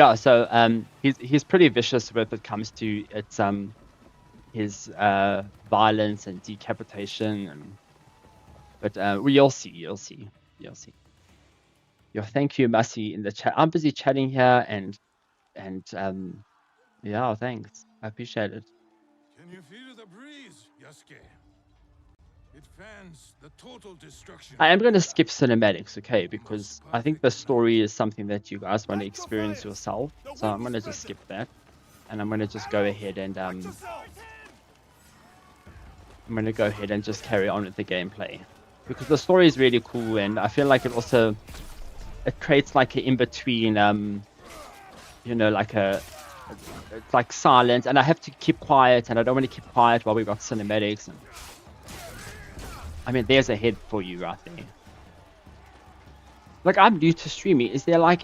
Yeah, so he's pretty vicious when it comes to its his violence and decapitation, and but you'll see, you'll see. Yo, thank you, Massey, in the chat. I'm busy chatting here, and yeah, thanks. I appreciate it. Can you feel the breeze, Yasuke? It fans the total destruction. I am going to skip cinematics, okay, because I think the story is something that you guys want to experience yourself. So I'm going to just skip that, and I'm going to just go ahead and I'm going to go ahead and just carry on with the gameplay, because the story is really cool, and I feel like it creates like an in between, you know, like it's like silent, and I have to keep quiet, and I don't want to keep quiet while we've got cinematics. And I mean, there's a head for you right there. Like, I'm new to streaming. Is there like,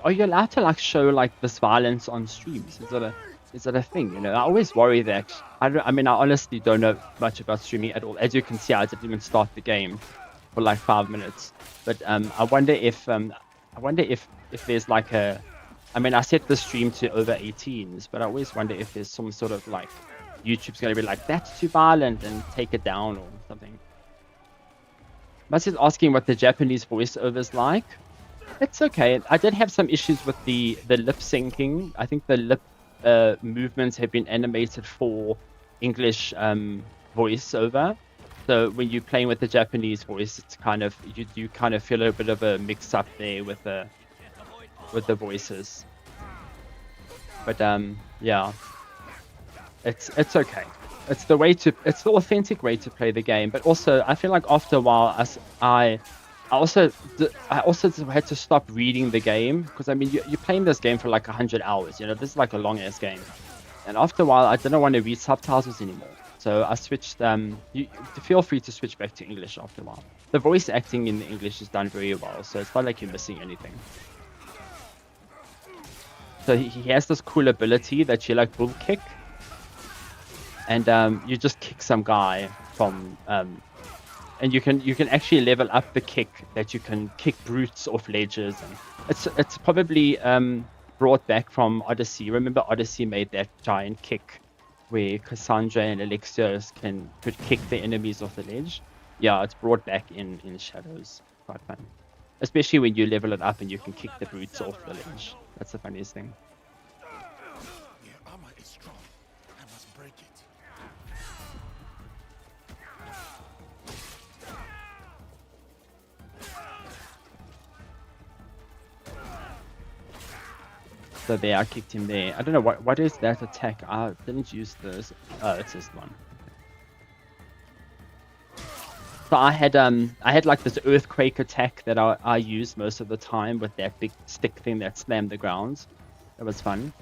are you allowed to like show like this violence on streams? Is that a thing? You know, I always worry that I mean, I honestly don't know much about streaming at all. As you can see, I didn't even start the game for like 5 minutes. But I wonder if there's like a, I mean, I set the stream to over 18s, but I always wonder if there's some sort of like YouTube's gonna be like, that's too violent and take it down or something. Mas is asking what the Japanese voiceover's like. It's okay. I did have some issues with the lip syncing. I think the lip movements have been animated for English voiceover. So when you're playing with the Japanese voice, it's kind of you kind of feel a bit of a mix up there with the voices. But yeah, it's okay. It's the authentic way to play the game. But also, I feel like after a while, I also had to stop reading the game, because I mean, you're playing this game for like 100 hours. You know, this is like a long ass game, and after a while, I didn't want to read subtitles anymore. So I switched. You feel free to switch back to English after a while. The voice acting in the English is done very well, so it's not like you're missing anything. So he has this cool ability that you like bull kick, and you just kick some guy from and you can actually level up the kick, that you can kick brutes off ledges, and it's probably brought back from Odyssey. Remember Odyssey made that giant kick where Cassandra and Alexios could kick the enemies off the ledge. Yeah, it's brought back in Shadows. Quite fun, especially when you level it up and you can kick the brutes off the ledge. That's the funniest thing. The armor is strong. I must break it. So there, I kicked him there. I don't know what is that attack. I didn't use this. Oh, it's this one. So I had like this earthquake attack that I used most of the time with that big stick thing that slammed the ground. That was fun.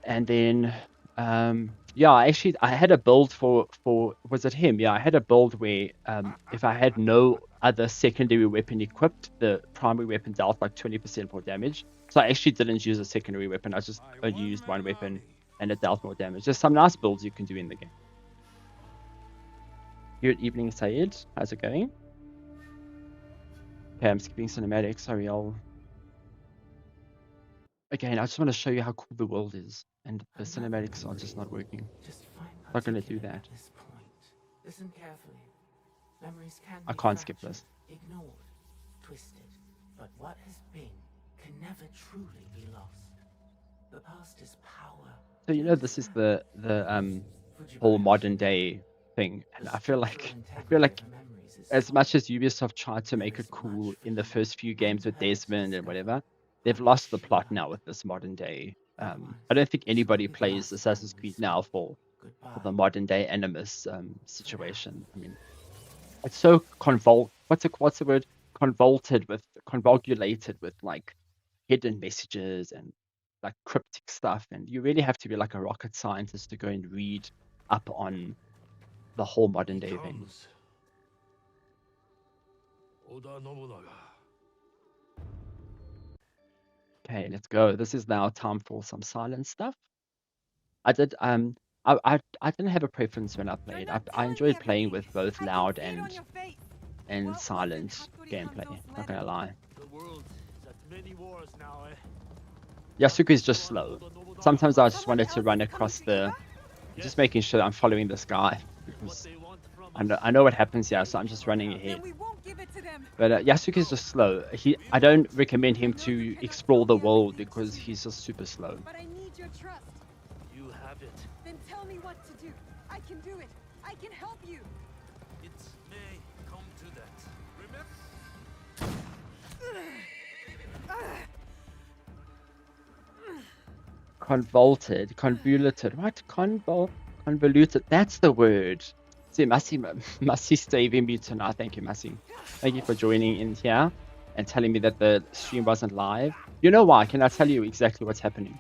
And then yeah, actually I had a build for was it him? Yeah, I had a build where if I had no other secondary weapon equipped, the primary weapon dealt like 20% more damage. So I actually didn't use a secondary weapon. I just used one weapon and it dealt more damage. There's some nice builds you can do in the game. Good evening, Sayed. How's it going? Okay, I'm skipping cinematics. Sorry, Again, I just want to show you how cool the world is, and the cinematics are just not working. Not going to do that. Listen carefully. Memories can I be can't skip this. ignored, twisted, but what has been can never truly be lost. The past is power. So you know, this is the whole modern day thing, and I feel like as much as Ubisoft tried to make it cool in the first few games with Desmond and whatever, they've lost the plot now with this modern day. I don't think anybody plays Assassin's Creed now for the modern day Animus situation. I mean, it's so what's the word? Convolvulated with like hidden messages and like cryptic stuff, and you really have to be like a rocket scientist to go and read up on the whole modern day thing. Okay, let's go. This is now time for some silent stuff. I didn't have a preference when I played. I enjoyed playing with both loud and silent gameplay. Not gonna lie. The world is at many wars now, eh? Yasuko is just slow. Sometimes I just wanted to run across just making sure that I'm following this guy because I know what happens here, so I'm just running ahead. But Yasuko is just slow. I don't recommend him to explore the world because he's just super slow. But I need your trust. You have it. Then tell me what to do. I can do it. I can help you. It may come to that. Convoluted. What? Convoluted. That's the word. See, Masi saving me tonight. Thank you, Masi. Thank you for joining in here and telling me that the stream wasn't live. You know why? Can I tell you exactly what's happening?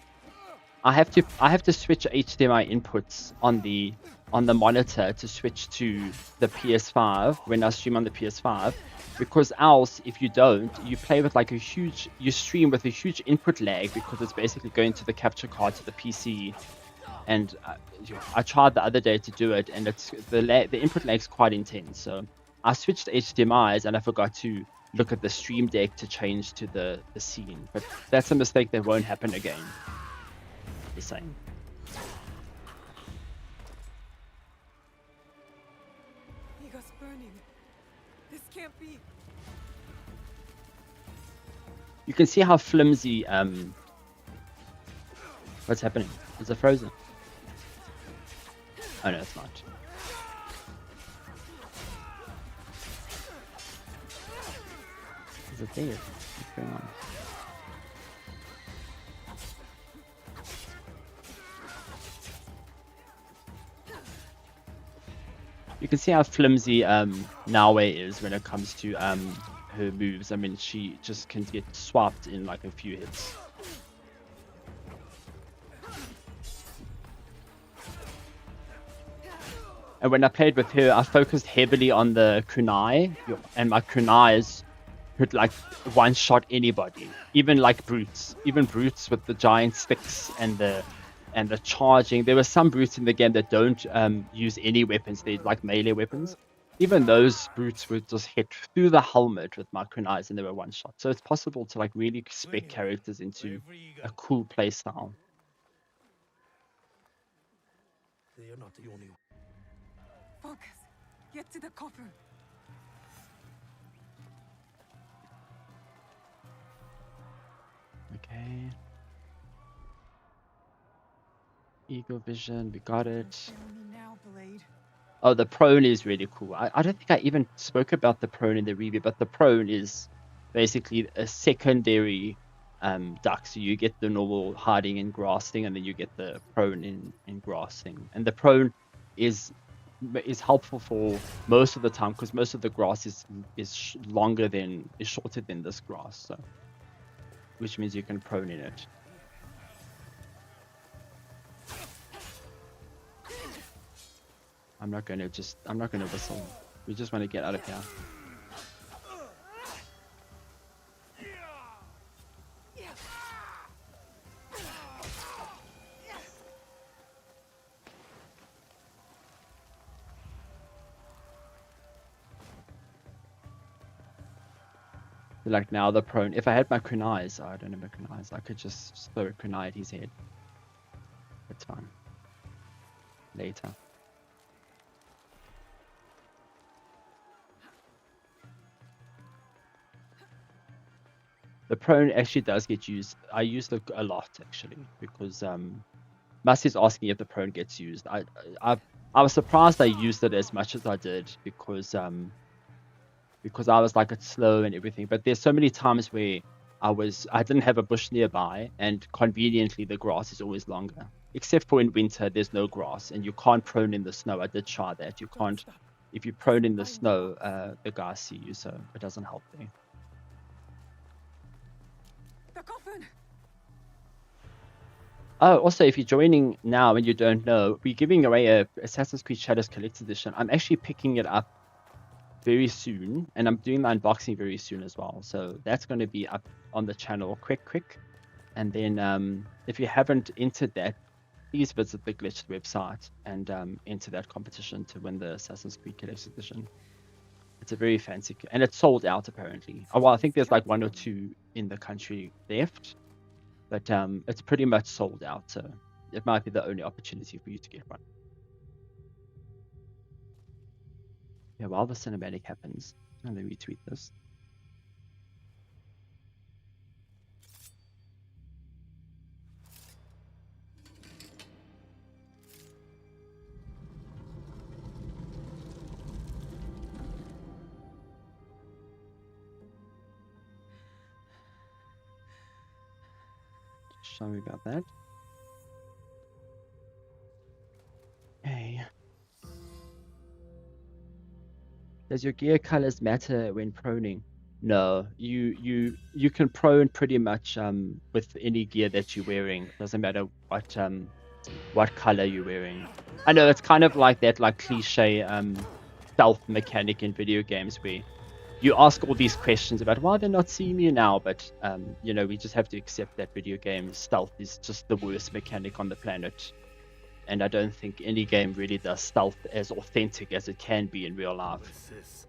I have to switch HDMI inputs on the monitor to switch to the PS5 when I stream on the PS5, because else if you don't, you play with like you stream with a huge input lag because it's basically going to the capture card to the PC. And I tried the other day to do it, and the input lag is quite intense. So I switched HDMIs and I forgot to look at the stream deck to change to the scene. But that's a mistake that won't happen again. The same. Iga's burning. This can't be. You can see how flimsy what's happening. Is it frozen? Oh no, it's not. Is it dead? What's going on? You can see how flimsy Naoe is when it comes to her moves. I mean, she just can get swapped in like a few hits. And when I played with her, I focused heavily on the kunai, and my kunais could like one-shot anybody, even like brutes, with the giant sticks and the charging. There were some brutes in the game that don't use any weapons; they're like melee weapons. Even those brutes would just hit through the helmet with my kunais, and they were one-shot. So it's possible to like really spec characters into a cool playstyle. They are not the only one. Focus. Get to the copper. Okay. Eagle vision, we got it. Tell me now, Blade. Oh, the prone is really cool. I don't think I even spoke about the prone in the review, but the prone is basically a secondary duck. So you get the normal hiding and grasping, and then you get the prone in grasping. And the prone is helpful for most of the time because most of the grass is shorter than this grass, so which means you can prone in it. I'm not gonna whistle. We just want to get out of here. Like now the prone. If I had my kunais, I don't have my kunais. I could just throw a kunai at his head. That's fine. Later. The prone actually does get used. I use it a lot actually because Masi's asking if the prone gets used. I was surprised I used it as much as I did because I was like it's slow and everything. But there's so many times where I didn't have a bush nearby, and conveniently the grass is always longer. Except for in winter, there's no grass and you can't prone in the snow. I did try that. You can't. If you prone in the snow, the guys see you, so it doesn't help there. The coffin. Oh, also, if you're joining now and you don't know, we're giving away a Assassin's Creed Shadows Collector's Edition. I'm actually picking it up very soon, and I'm doing the unboxing very soon as well. So that's going to be up on the channel quick. And then if you haven't entered that, please visit the Glitched website and enter that competition to win the Assassin's Creed Collector's Edition. It's a very fancy, and it's sold out apparently. Oh, well, I think there's like 1 or 2 in the country left. but it's pretty much sold out, so it might be the only opportunity for you to get one. Yeah, while the cinematic happens, I'm gonna retweet this. Sorry about that. Okay. Does your gear colors matter when proning? No, you can prone pretty much with any gear that you're wearing. Doesn't matter what color you're wearing. I know it's kind of like that like cliche stealth mechanic in video games where you ask all these questions about why they're not seeing you now, but you know, we just have to accept that video game stealth is just the worst mechanic on the planet. And I don't think any game really does stealth as authentic as it can be in real life. What's this?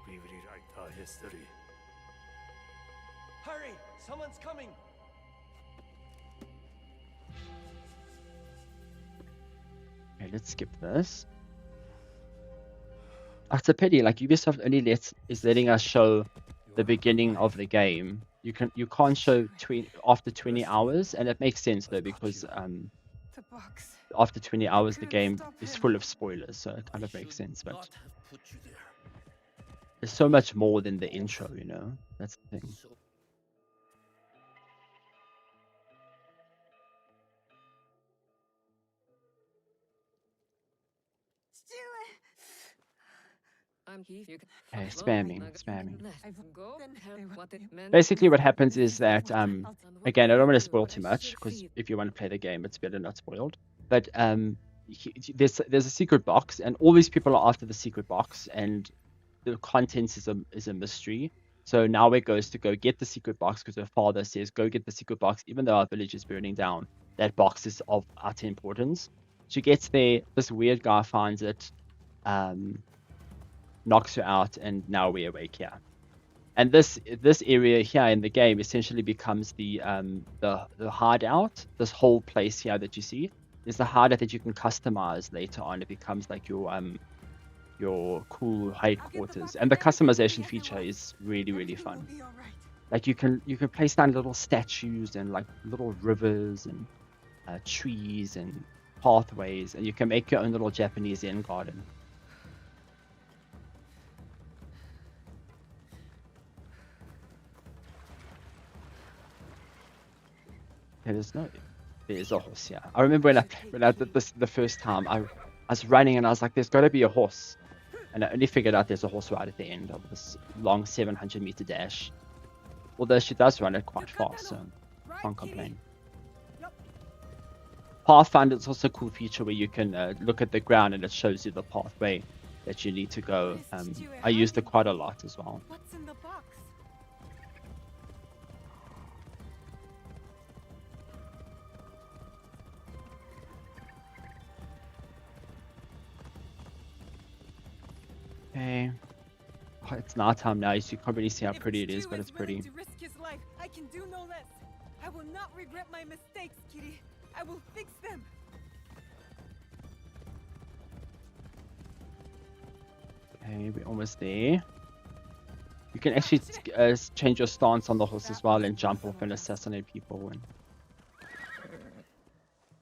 We rewrite our history. Hurry! Someone's coming! Okay, let's skip this. Oh, it's a pity, like Ubisoft only is letting us show the beginning of the game. You can't show after 20 hours, and it makes sense though, because The box. after 20 hours the Couldn't game stop is him. full of spoilers, so it kind of makes sense. But Not have put you there. there's so much more than the intro, you know? That's the thing. So I'm Keith. You Okay, can spamming. Go tell what it meant. Basically what happens is that again, I don't want to spoil too much, because if you want to play the game it's better not spoiled, but there's a secret box, and all these people are after the secret box, and the contents is a mystery. So Naoe goes to go get the secret box because her father says go get the secret box, even though our village is burning down. That box is of utter importance. She gets there, this weird guy finds it, knocks her out, and now we're awake here. And this area here in the game essentially becomes the hideout. This whole place here that you see is the hideout that you can customize later on. It becomes like your cool headquarters, and the customization feature is really fun. Like you can place down little statues and like little rivers and trees and pathways, and you can make your own little Japanese inn garden. There's a horse here. I remember when I did this the first time, I was running and I was like, there's got to be a horse, and I only figured out there's a horse right at the end of this long 700-meter dash. Although she does run it quite fast, so can't complain. Pathfinder is also a cool feature where you can look at the ground and it shows you the pathway that you need to go. I used it quite a lot as well. What's in the box? Okay. Oh, it's nighttime now, so you can't really see how pretty it is, but it's pretty. To risk his life, I can do no less. I will not regret my mistakes, Kitty. I will fix them. Okay, we're almost there. You can actually change your stance on the horse as well and jump off and assassinate people. And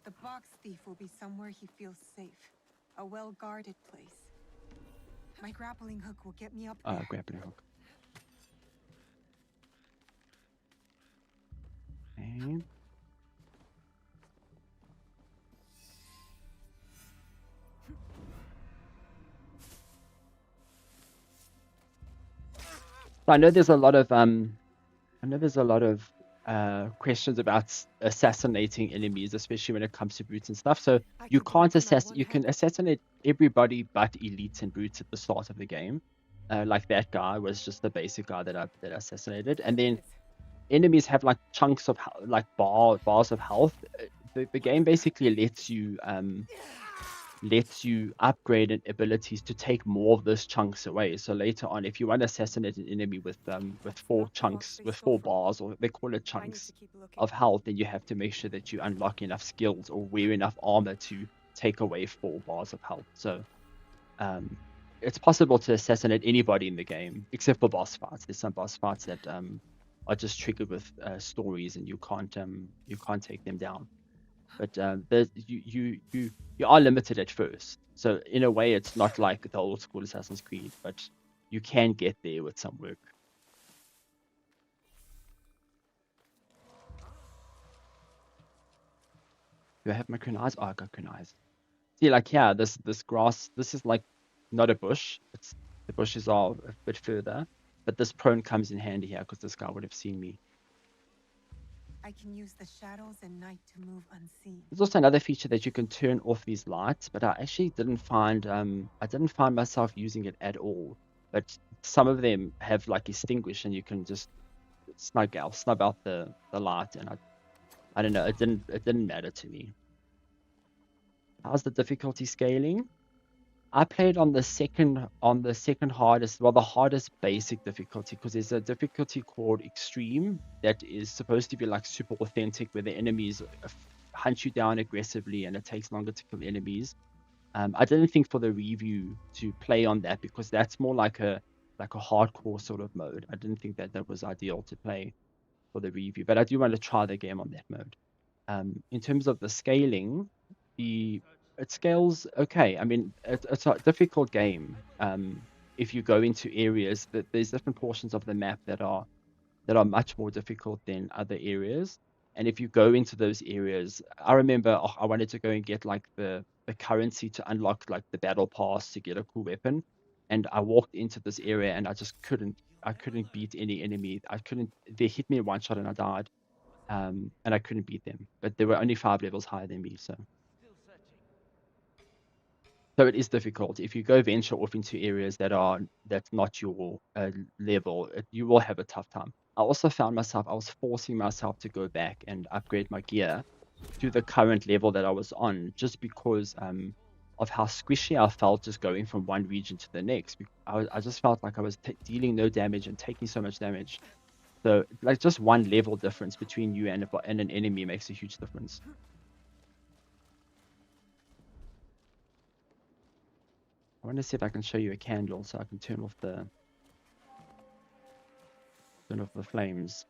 The box thief will be somewhere he feels safe. A well-guarded place. My grappling hook will get me up there. grappling hook. Okay. So I know there's a lot of questions about assassinating enemies, especially when it comes to brutes and stuff. So you can't you can assassinate everybody but elites and brutes at the start of the game. Like that guy was just the basic guy that I assassinated, and then enemies have like chunks of like bars of health. The game basically lets you lets you upgrade abilities to take more of those chunks away. So later on, if you want to assassinate an enemy with 4 chunks, with 4 bars, or they call it chunks of health, then you have to make sure that you unlock enough skills or wear enough armor to take away 4 bars of health. So it's possible to assassinate anybody in the game except for boss fights. There's some boss fights that are just triggered with stories, and you can't take them down. But you are limited at first. So in a way, it's not like the old school Assassin's Creed, but you can get there with some work. Do I have my kunais? Oh, I got kunais. See, like, yeah, this grass, this is like not a bush. It's the bushes are a bit further, but this prone comes in handy here because this guy would have seen me. I can use the shadows and night to move unseen. There's also another feature that you can turn off these lights, but I actually didn't find myself using it at all. But some of them have like extinguish, and you can just snub out the light, and I don't know, it didn't matter to me. How's the difficulty scaling? I played on the second hardest, well, the hardest basic difficulty, because there's a difficulty called extreme that is supposed to be like super authentic, where the enemies hunt you down aggressively and it takes longer to kill enemies. I didn't think for the review to play on that, because that's more like a hardcore sort of mode. I didn't think that was ideal to play for the review, but I do want to try the game on that mode. In terms of the scaling, it scales okay. I mean, it's a difficult game. If you go into areas, that there's different portions of the map that are much more difficult than other areas. And if you go into those areas, I remember I wanted to go and get like the currency to unlock like the battle pass to get a cool weapon, and I walked into this area and I just couldn't beat any enemy. They hit me in one shot and I died. And I couldn't beat them, but they were only 5 levels higher than me, so it is difficult. If you go venture off into areas that's not your level, you will have a tough time. I also found myself, I was forcing myself to go back and upgrade my gear to the current level that I was on, just because of how squishy I felt just going from one region to the next. I just felt like I was dealing no damage and taking so much damage. So like just one level difference between you and an enemy makes a huge difference. I want to see if I can show you a candle so I can turn off the flames.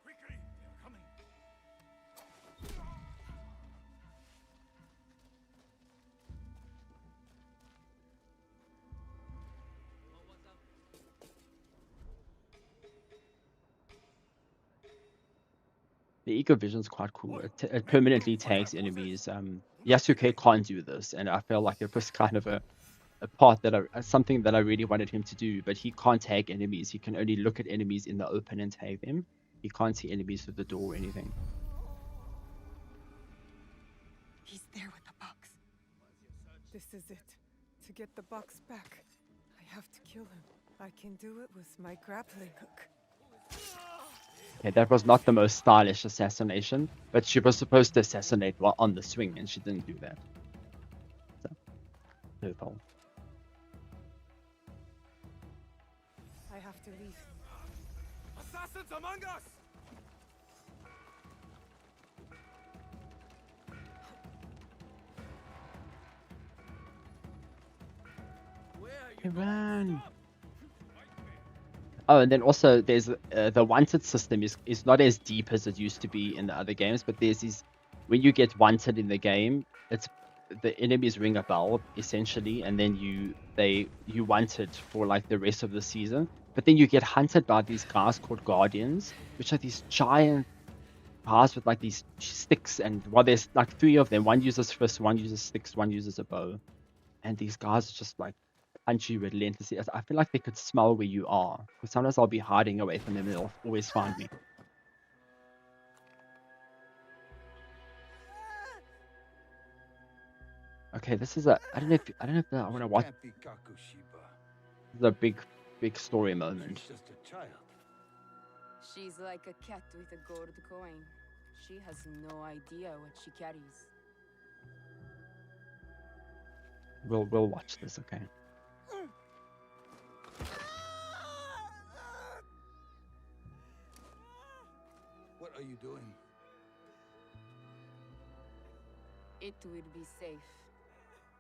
The Eco Vision's quite cool. It permanently tags enemies. Yasuke can't do this, and I feel like it was kind of a part something that I really wanted him to do, but he can't tag enemies. He can only look at enemies in the open and tag them. He can't see enemies through the door or anything. He's there with the box. This is it. To get the box back, I have to kill him. I can do it with my grappling hook. Okay, that was not the most stylish assassination, but she was supposed to assassinate while on the swing, and she didn't do that. So, her fault. I have to leave. Assassins among us! Run! Oh, and then also there's the wanted system is not as deep as it used to be in the other games, but there's these, when you get wanted in the game, it's the enemies ring a bell essentially, and then you wanted for like the rest of the season. But then you get hunted by these guys called Guardians, which are these giant guys with like these sticks, and there's like 3 of them. One uses fists, one uses sticks, one uses a bow, and these guys are just like punch you relentlessly. I feel like they could smell where you are, because sometimes I'll be hiding away from them and they'll always find me. Okay, this is I don't know if I want to watch. This is a big story moment. She's just a child. She's like a cat with a gold coin. She has no idea what she carries. We'll watch this, okay? What are you doing? It will be safe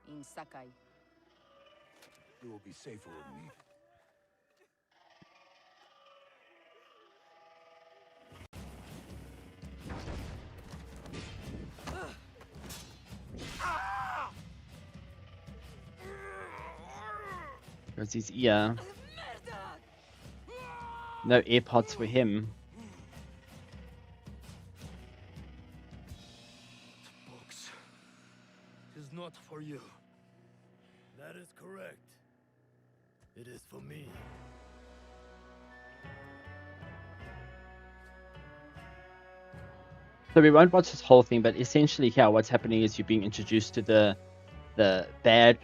in Sakai. You will be safer with me. Because his ear. No AirPods for him. Books is not for you. That is correct. It is for me. So we won't watch this whole thing, but essentially here what's happening is you're being introduced to the bad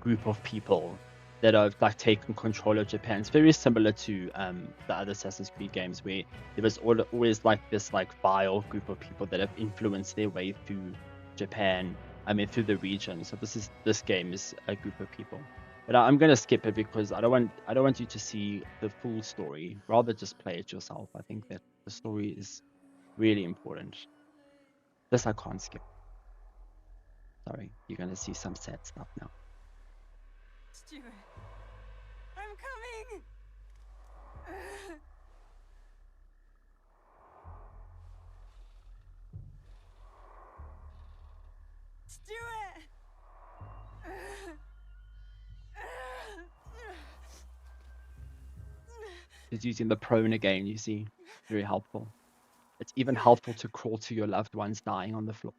group of people that are like taking control of Japan. It's very similar to the other Assassin's Creed games where there was always like this like vile group of people that have influenced their way through Japan. I mean through the region. So this game is a group of people. But I'm gonna skip it because I don't want you to see the full story. Rather just play it yourself. I think that the story is really important. This I can't skip. Sorry, you're gonna see some sad stuff now. Stuart, I'm coming! Stuart! Is using the prone again, you see. Very helpful. It's even helpful to crawl to your loved ones dying on the floor.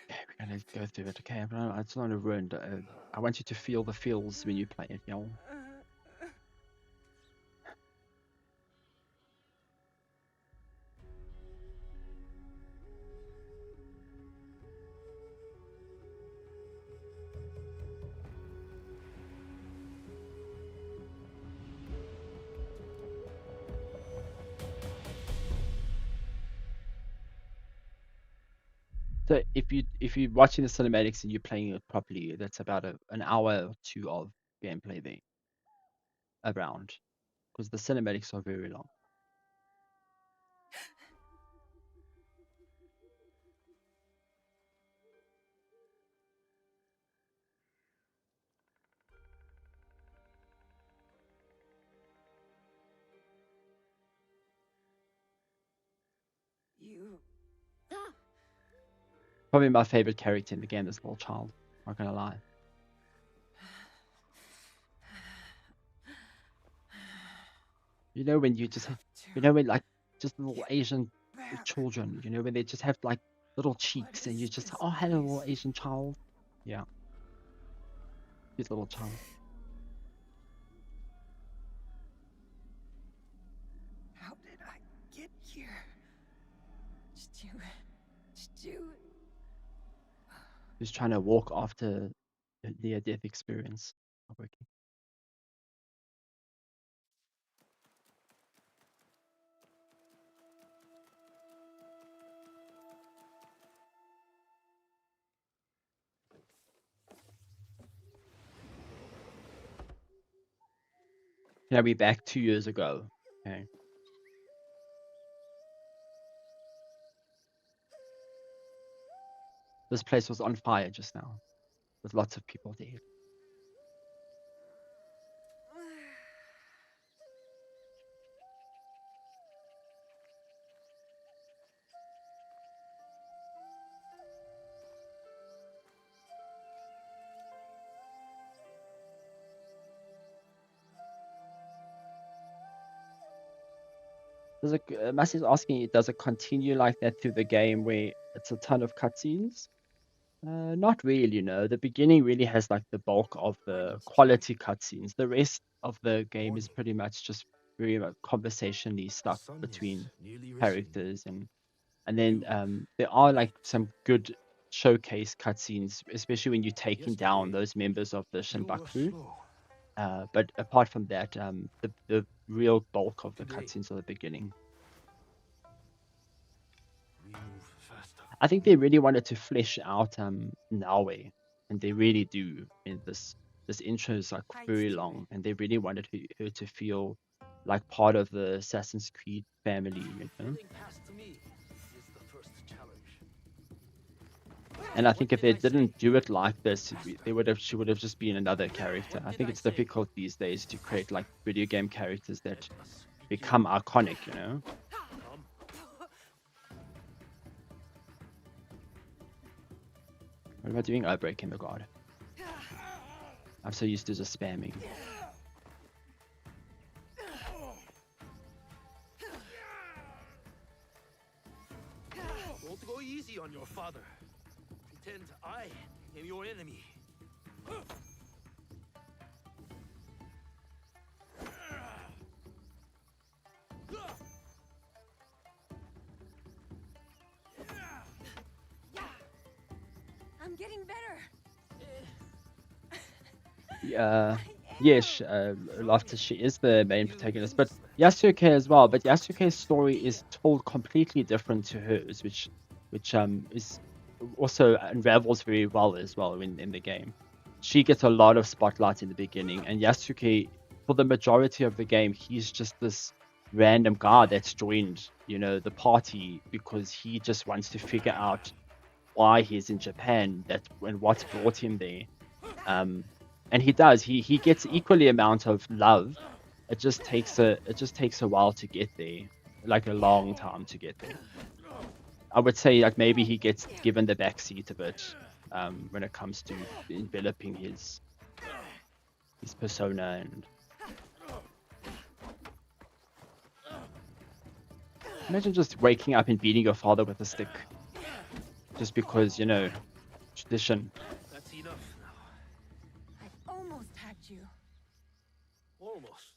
Okay, we're gonna go through it, okay? But it's not a ruined. I want you to feel the feels when you play it, y'all. So if you're watching the cinematics and you're playing it properly, that's about an hour or two of gameplay there around, because the cinematics are very long. You... Probably my favorite character in the game, this little child. Not gonna lie. You know when you just have, you know when like just little Asian children, you know when they just have like little cheeks and you just oh hello little Asian child. Yeah. Cute little child. How did I get here? Stuart. Who's trying to walk after the near-death experience. Not working. Yeah, we back 2 years ago. Okay. This place was on fire just now, with lots of people dead. There's a message asking, does it continue like that through the game where it's a ton of cutscenes? Not really, no. The beginning really has like the bulk of the quality cutscenes. The rest of the game is pretty much just very much conversationally stuff between characters and And then there are like some good showcase cutscenes, especially when you're taking down those members of the You were Shinbaku. slow. But apart from that, the real bulk of the Today. cutscenes are the beginning. We move faster. I think they really wanted to flesh out Nawe, and they really do. In this intro is like very long, and they really wanted her to feel like part of the Assassin's Creed family, you know. Getting past me is the first challenge. And I think if they didn't do it like this, she would have just been another character. I think it's difficult these days to create like video game characters that become iconic, you know. Come. What am I doing? Oh, breaking the guard. I'm so used to just spamming. Don't go easy on your father. Pretend I am your enemy. I'm getting better. Yes, Loftus, she is the main protagonist, but Yasuke as well. But Yasuke's story is told completely different to hers, which is also unravels very well as well in the game. She gets a lot of spotlight in the beginning, and Yasuke, for the majority of the game, he's just this random guy that's joined, you know, the party because he just wants to figure out why he's in Japan, and what's brought him there. And he does. He gets equally amount of love. It just takes a while to get there, like a long time to get there. I would say like maybe he gets given the backseat a bit when it comes to developing his persona. And imagine just waking up and beating your father with a stick, just because, you know, tradition. That's enough now. I almost had you. Almost.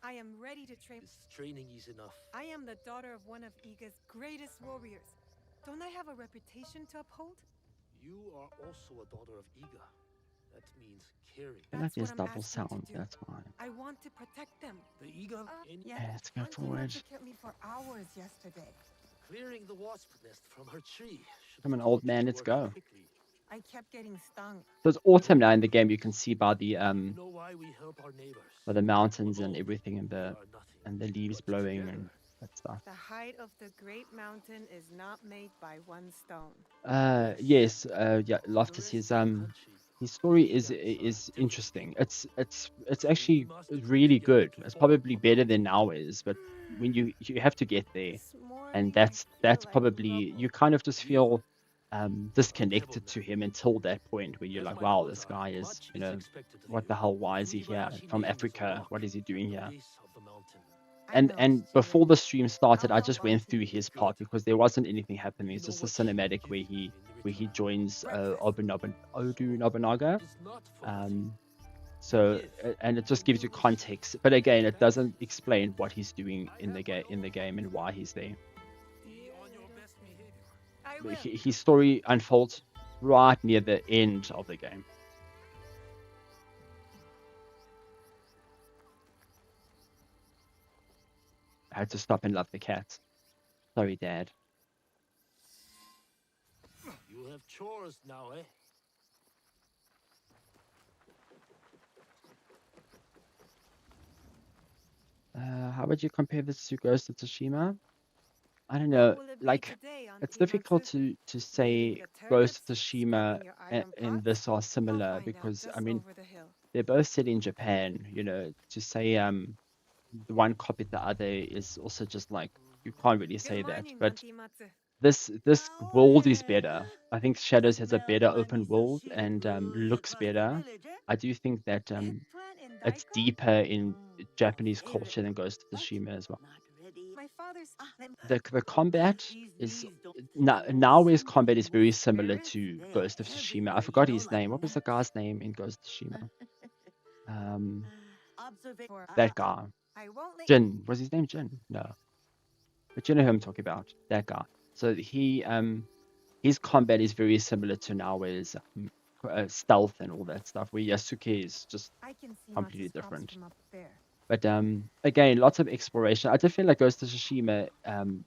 I am ready to train. This training is enough. I am the daughter of one of Iga's greatest warriors. Don't I have a reputation to uphold? You are also a daughter of Iga. That means caring. I like That's this what I'm double asking you to sound. do. That's fine. I want to protect them. The Iga in Yeah. Yeah, let's go Auntie forward. Matsu kept me for hours yesterday. clearing the wasp nest from her tree. should I'm an follow old this man, let's work go. quickly. I kept getting stung. So it's autumn now in the game. You can see by the You know why we help our neighbors. by the mountains and Alone, everything, and we the are nothing, and the leaves but blowing together, and that stuff. The height of the great mountain is not made by one stone. Yes, yeah, the Loftus, rest of the country, his story is Iga interesting. It's actually really good. It's probably better than now is, but when you have to get there, This morning and I that's feel like probably, rubble. you kind of just feel disconnected to him until that point where you're As like, my wow, daughter, this guy is, much you know, expected of what you. the hell, why is he Even here she from names Africa? rock What is he doing at the here? base of the mountain. I And know, and Shiro. before the stream started, I'll I help just went Auntie through with his this. part because there wasn't anything happening. You It's know just a what she will cinematic give where you he in return. joins Breakfast. Odu Nobunaga. It is not for nothing. So and it just gives you context, but again, it doesn't explain what he's doing in the game and why he's there. Be on your best behavior. I will. His story unfolds right near the end of the game. I had to stop and love the cat. Sorry, Dad. You have chores now, eh? How would you compare this to Ghost of Tsushima? I don't What know. will it be Like, today, it's Auntie difficult Matsu? to say Leading the Ghost of turrets, Tsushima scooping your and iron pots? this are I'll similar find out because, I just mean, over the hill. they're both set in Japan, you know. To say the one copied the other is also just like, you can't really say Good that. morning, But Auntie Matsu. this world is better. I think Shadows has a better open world and looks better. I do think that it's deeper in Japanese culture than Ghost of Tsushima as well. My father's. The combat is Naoe's combat is very similar to Ghost of Tsushima. I forgot his name. What was the guy's name in Ghost of Tsushima? That guy. I won't let Jin. Was his name Jin? No. but you know who I'm talking about, that guy. So his combat is very similar to Naoe's stealth and all that stuff, where Yasuke is just I can see completely Marsh's house different. from up there. But again, lots of exploration. I did feel like Ghost of Tsushima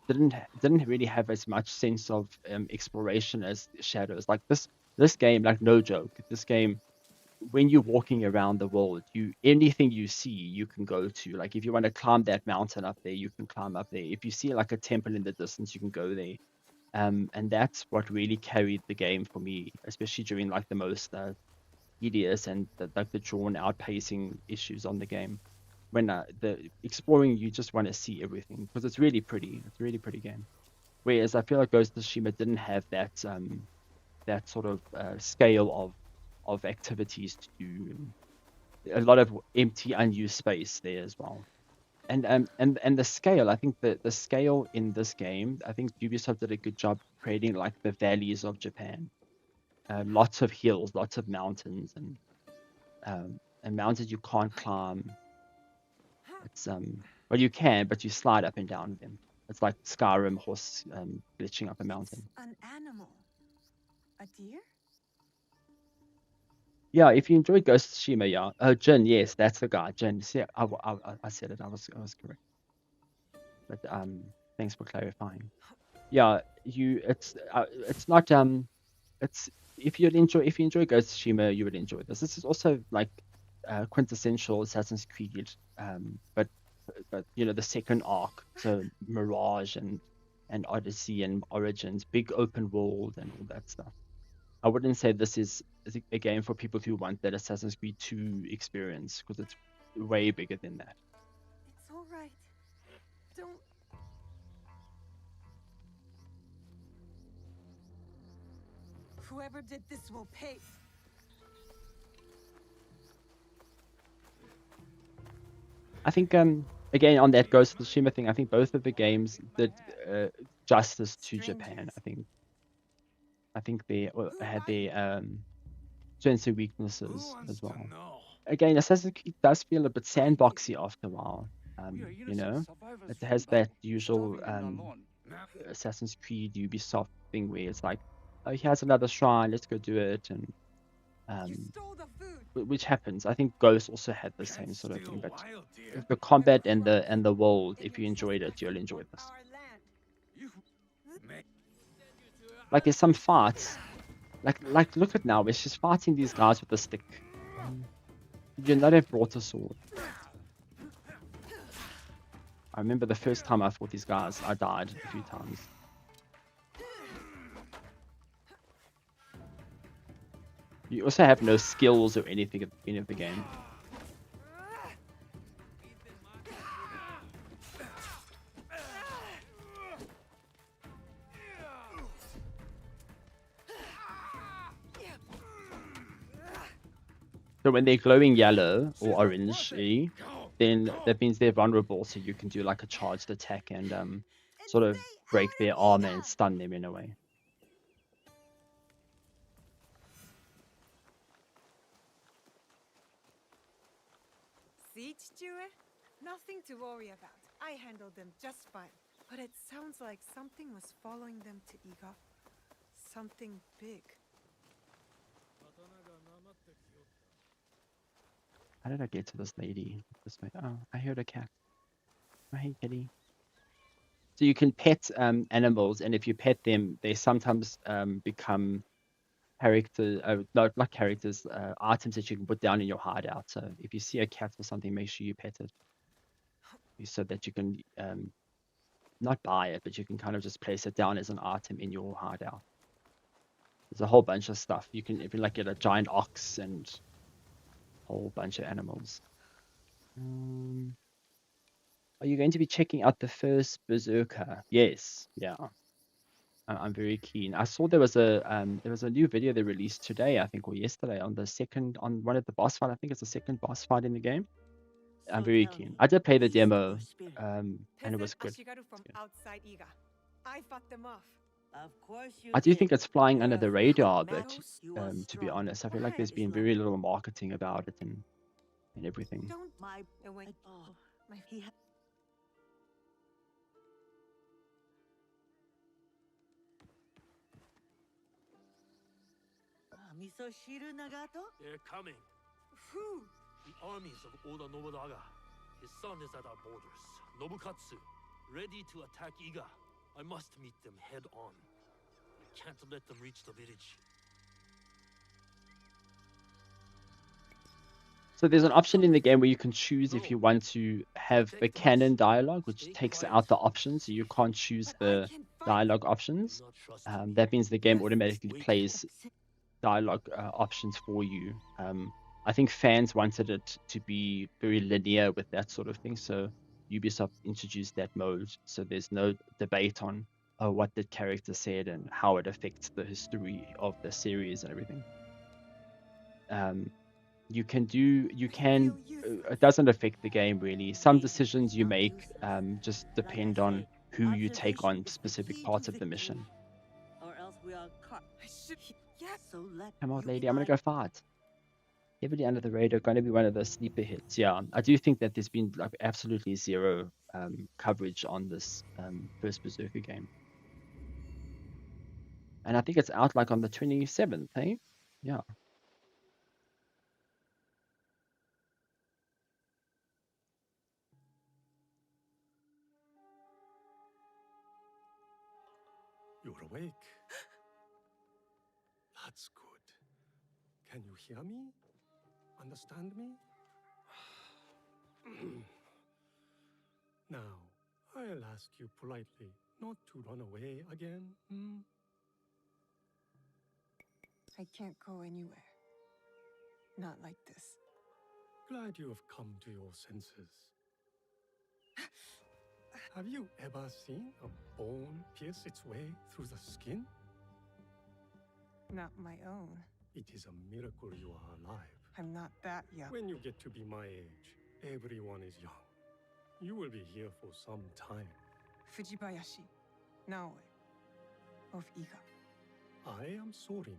didn't really have as much sense of exploration as Shadows. Like this game, like no joke, this game, when you're walking around the world, anything you see you can go to. Like if you want to climb that mountain up there, you can climb up there. If you see like a temple in the distance, you can go there. And that's what really carried the game for me, especially during like the most tedious and like the drawn out pacing issues on the game. When the exploring, you just want to see everything because it's really pretty. It's a really pretty game. Whereas I feel like Ghost of Tsushima didn't have that that sort of scale of activities to do. A lot of empty, unused space there as well. And the scale, I think the scale in this game, I think Ubisoft did a good job creating like the valleys of Japan. Lots of hills, lots of mountains, and mountains you can't climb. It's well you can, but you slide up and down them. It's like Skyrim horse glitching up a mountain. An animal. A deer? Yeah, if you enjoy Ghost of Tsushima, yeah. Jin, yes, that's the guy. Jin, see, I said it. I was correct. But thanks for clarifying. Yeah, it's not it's if you enjoy Ghost of Tsushima, you would enjoy this. This is also like quintessential Assassin's Creed, but you know the second arc, so Mirage and Odyssey and Origins, big open world and all that stuff. I wouldn't say this is a game for people who want that Assassin's Creed 2 experience because it's way bigger than that. It's all right. Don't. Whoever did this will pay. I think again on that Ghost of Tsushima thing, I think both of the games did justice to Japan. I think they had their strengths and weaknesses as well. Again, Assassin's Creed does feel a bit sandboxy after a while. You know, it has that usual Assassin's Creed Ubisoft thing where it's like, oh, here's another shrine, let's go do it, and which happens. I think Ghost also had the same sort of thing, but the combat and the world, if you enjoyed it, you'll enjoy this. Like there's some fights, like look at now, it's just fighting these guys with a stick. You'd not have brought a sword. I remember the first time I fought these guys, I died a few times. You also have no skills or anything at the beginning of the game. So when they're glowing yellow or orange, then that means they're vulnerable, so you can do like a charged attack and sort of break their armor and stun them in a way. See, Chichue? Nothing to worry about. I handled them just fine. But it sounds like something was following them to Iga. Something big. How did I get to this lady? This way. Oh, I heard a cat. Oh, hey, kitty. So you can pet animals, and if you pet them, they sometimes become characters, not characters, items that you can put down in your hideout. So if you see a cat or something, make sure you pet it, so that you can not buy it, but you can kind of just place it down as an item in your hideout. There's a whole bunch of stuff. You can even like get a giant ox and a whole bunch of animals. Are you going to be checking out the first Berserker? Yes, yeah. I'm very keen. I saw there was a new video they released today, I think, or yesterday, on one of the boss fight. I think it's the second boss fight in the game. I'm very keen. I did play the demo, and it was good. From outside Iga. I fought them off. Of course you I do did. think it's flying under the radar, but Manos, you are to be strong. honest, I feel like there's been Quiet very is little marketing about it and everything. Don't my wait. oh, My he Misoshiru Nagato? They're coming. Who? The armies of Oda Nobunaga. His son is at our borders, Nobukatsu, ready to attack Iga. I must meet them head on. I can't let them reach the village. So there's an option in the game where you can choose if you want to have a canon dialogue, which takes out the options, so you can't choose But I the can fight. dialogue Do options. not trust me. That means the game Yes, automatically wait. plays dialogue options for you. I think fans wanted it to be very linear with that sort of thing, so Ubisoft introduced that mode, so there's no debate on what the character said and how it affects the history of the series and everything. You can it doesn't affect the game really. Some decisions you make just depend on who you take on specific parts of the mission. Or else we are caught. I should. Yes. So let Come on, you lady, I'm gonna fight. go fight. Heavily under the radar, going to be one of those sleeper hits. Yeah, I do think that there's been like absolutely zero coverage on this first Berserker game, and I think it's out like on the 27th. Hey, yeah. You're awake. That's good. Can you hear me? Understand me? Now, I'll ask you politely not to run away again. I can't go anywhere. Not like this. Glad you have come to your senses. Have you ever seen a bone pierce its way through the skin? Not my own. It is a miracle you are alive. I'm not that young. When you get to be my age, everyone is young. You will be here for some time. Fujibayashi, Naoe, of Iga. I am Sorin.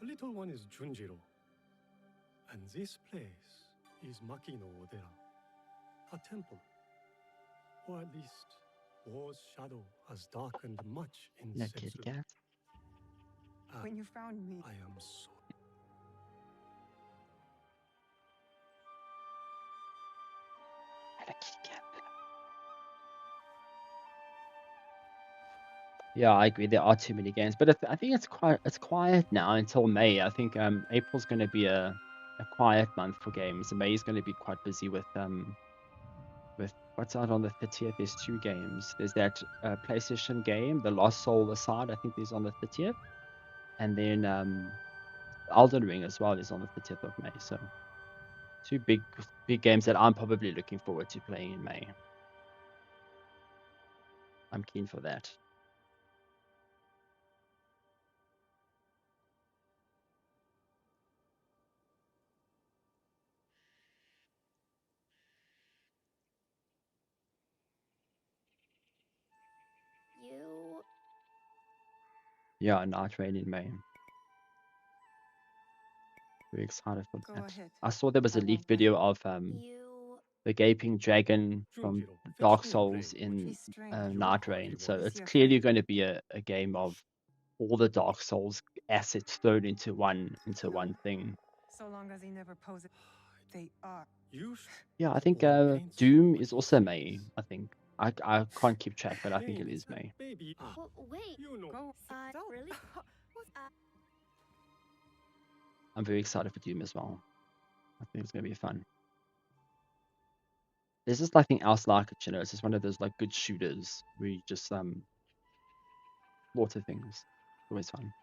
The little one is Junjiro. And this place is Makino Odera, a temple. Or at least, war's shadow has darkened much in No kitty Setsu. cat. When you found me, I am so. Hello, kitty cat. Yeah, I agree. There are too many games, but I think it's quiet now until May. I think April's going to be a quiet month for games, and May is going to be quite busy with what's out on the 30th. There's two games. There's that PlayStation game, The Lost Soul Aside. I think there's on the 30th, and then Elden Ring as well is on the 30th of May. So two big games that I'm probably looking forward to playing in May. I'm keen for that. You. Yeah, Night Rain in May. Very excited for go that. ahead. I saw there was I a leaked won't video of You. the gaping dragon from Junjiro, fetch Dark me a Souls blade, in He's strange. Night Rain. So Is it's he clearly afraid? going to be a game of all the Dark Souls assets thrown into one thing. So long as he never poses, they are. You Yeah, I think Doom is also May. I think I can't keep track, but I think it is May. Baby. Wait. You know. Go. Don't. Really? I'm very excited for Doom as well. I think it's going to be fun. There's just nothing else like it, you know. It's just one of those like good shooters where you just slaughter things. Always fun.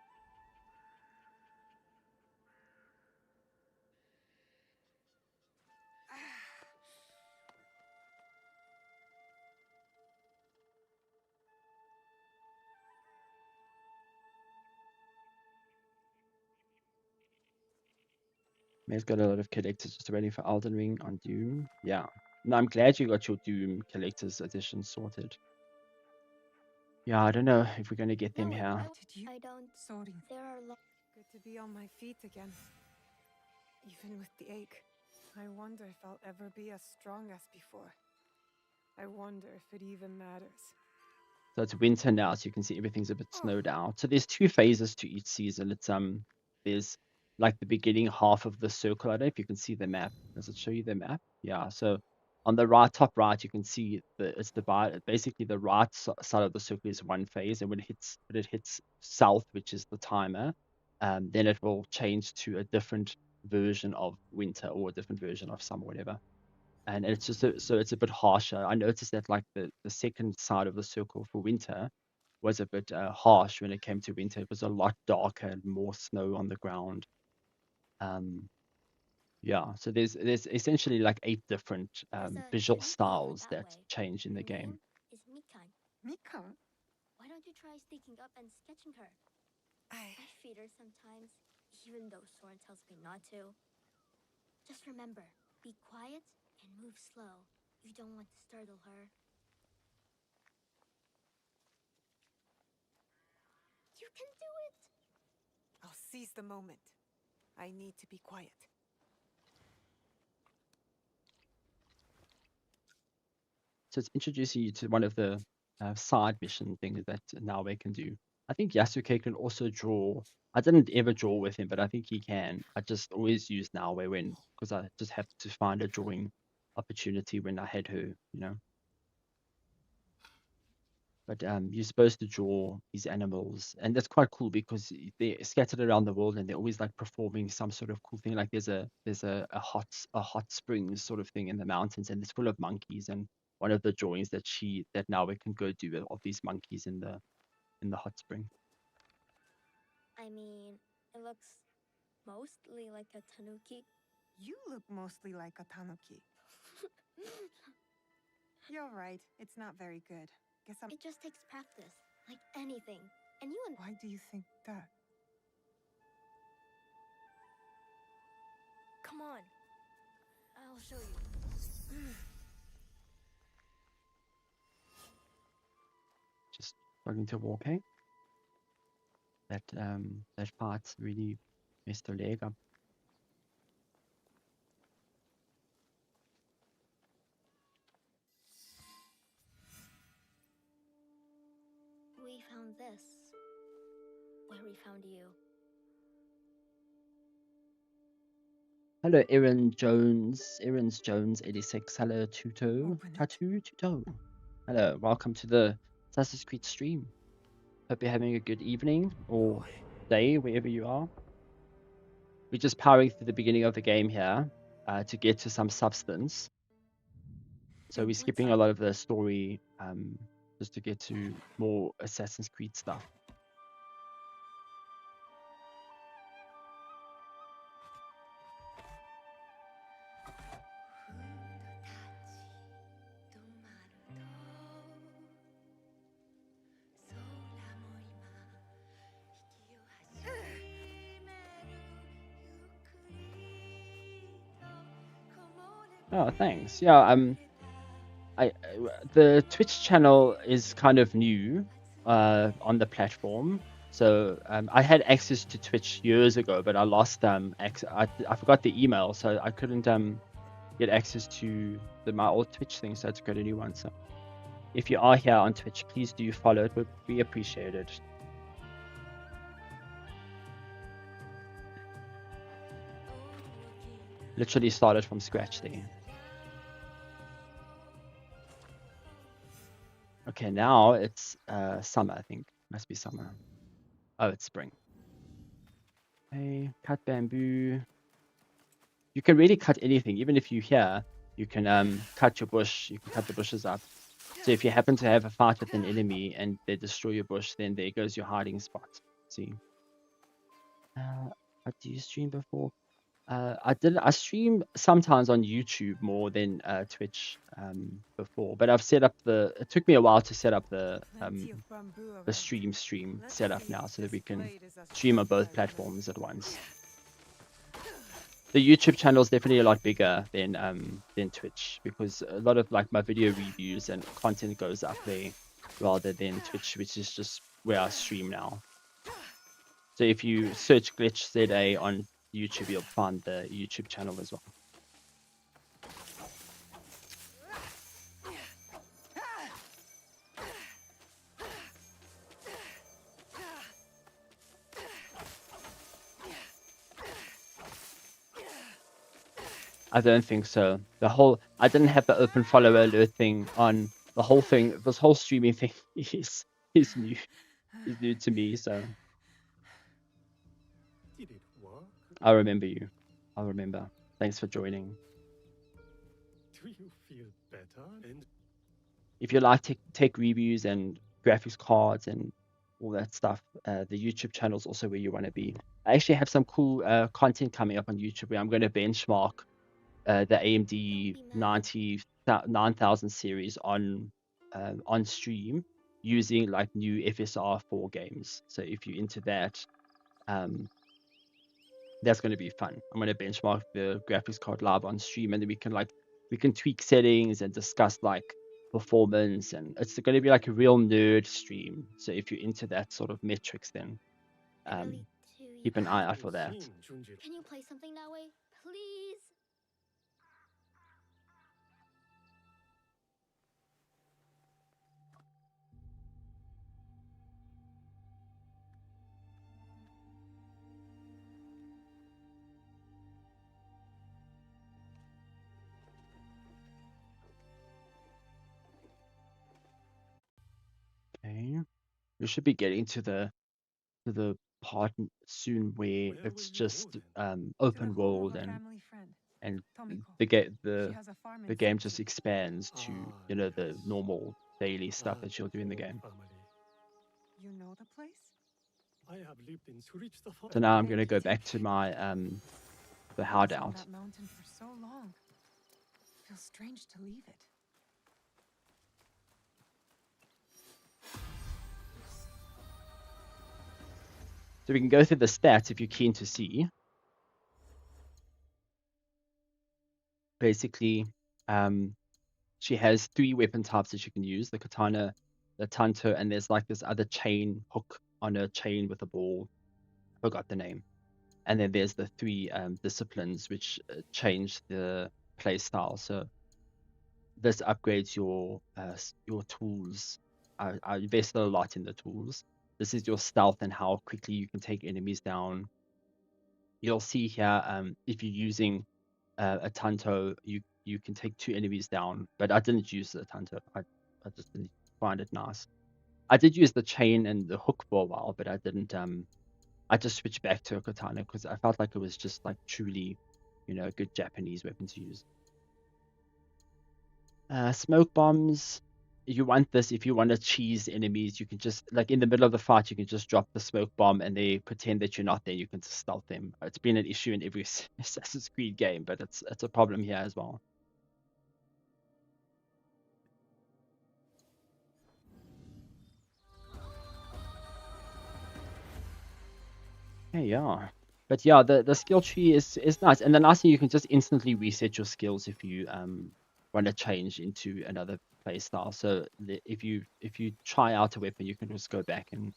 May's got a lot of collectors just waiting for Elden Ring on Doom. Yeah. No, I'm glad you got your Doom collector's edition sorted. Yeah, I don't know if we're going to get them No, here. Did you? I don't. Sorry. There are. Good to be on my feet again. Even with the ache. I wonder if I'll ever be as strong as before. I wonder if it even matters. So it's winter now, so you can see everything's a bit snowed out. So there's two phases to each season. It's there's like the beginning half of the circle. I don't know if you can see the map. Does it show you the map? Yeah. So on the right, top right, you can see it's divided. Basically, the right side of the circle is one phase, and when it hits south, which is the timer, then it will change to a different version of winter or a different version of summer, whatever. And it's just so it's a bit harsher. I noticed that like the second side of the circle for winter was a bit harsh when it came to winter. It was a lot darker and more snow on the ground. Um, yeah, so there's essentially like 8 different There's a visual Tanuki styles that that way. change in the Her game. name is Mikan. Mika? Why don't you try sneaking up and sketching her? I feed her sometimes, even though Soren tells me not to. Just remember, be quiet and move slow. You don't want to startle her. You can do it! I'll seize the moment. I need to be quiet. So it's introducing you to one of the side mission things that Naoe can do. I think Yasuke can also draw. I didn't ever draw with him, but I think he can. I just always use Naoe because I just have to find a drawing opportunity when I had her, you know. But you're supposed to draw these animals, and that's quite cool because they're scattered around the world, and they're always like performing some sort of cool thing. Like there's a hot springs sort of thing in the mountains, and it's full of monkeys. And one of the drawings that now we can go do of these monkeys in the hot spring. I mean, it looks mostly like a tanuki. You look mostly like a tanuki. You're right. It's not very good. Guess I'm. It just takes practice, like anything. And you and Why do you think that? come on. I'll show you. Just struggling to walk, hey? That part's really messed her leg up. We found this where we found you. Hello, Erin Jones 86. Hello, Tuto. Open it. Tuto. Hello, welcome to the Assassin's Creed stream. Hope you're having a good evening or day, wherever you are. We're just powering through the beginning of the game here to get to some substance. So we're skipping a lot of the story just to get to more Assassin's Creed stuff. Oh, thanks. Yeah, the Twitch channel is kind of new on the platform. So I had access to Twitch years ago, but I lost I forgot the email, so I couldn't get access to my old Twitch thing, so I had to create a new one. So if you are here on Twitch, please do follow. It would be appreciated. Literally started from scratch there. Okay, now it's summer, I think. Must be summer. Oh, it's spring. Okay, cut bamboo. You can really cut anything. Even if you're here, you can cut your bush. You can cut the bushes up. So if you happen to have a fight with an enemy and they destroy your bush, then there goes your hiding spot. See? What do you stream before? I stream sometimes on YouTube more than Twitch before, but I've set up it took me a while to set up the stream setup now so that we can stream on both platforms at once. The YouTube channel is definitely a lot bigger than Twitch because a lot of like my video reviews and content goes up there rather than Twitch, which is just where I stream now. So if you search Glitch ZA on YouTube, you'll find the YouTube channel as well. I don't think so. I didn't have the open follower alert thing on. The whole thing, this whole streaming thing is new. Is new to me, so Did it work? I remember you. I remember. Thanks for joining. Do you feel better? And If you like tech reviews and graphics cards and all that stuff, the YouTube channel is also where you want to be. I actually have some cool content coming up on YouTube where I'm going to benchmark the AMD 9000 series on stream using like new FSR 4 games. So if you're into that, that's going to be fun. I'm going to benchmark the graphics card live on stream, and then we can tweak settings and discuss like performance, and it's going to be like a real nerd stream. So if you're into that sort of metrics, then keep an eye out for that. Can you play something that way, please? Okay, we should be getting to the part soon where it's just open world, and the game just expands to the normal daily stuff that you'll do in the game. You know the place? I have lived in Zurich the So now I'm gonna go back to my the hideout. That mountain for so long. Feels strange to leave it. So we can go through the stats if you're keen to see. Basically, she has 3 weapon types that you can use: the katana, the tanto, and there's like this other chain hook on a chain with a ball. Forgot the name. And then there's the 3 disciplines which change the play style. So this upgrades your tools. I invested a lot in the tools. This is your stealth and how quickly you can take enemies down. You'll see here, if you're using a tanto, you can take 2 enemies down. But I didn't use the tanto. I just didn't find it nice. I did use the chain and the hook for a while, but I didn't. I just switched back to a katana because I felt like it was just like truly, a good Japanese weapon to use. Smoke bombs. You want this if you want to cheese enemies. You can just, like in the middle of the fight, you can just drop the smoke bomb and they pretend that you're not there. You can just stealth them. It's been an issue in every Assassin's Creed game, but it's a problem here as well. Okay, yeah. But yeah, the skill tree is nice. And the nice thing, you can just instantly reset your skills if you want to change into another play style. So if you try out a weapon, you can just go back and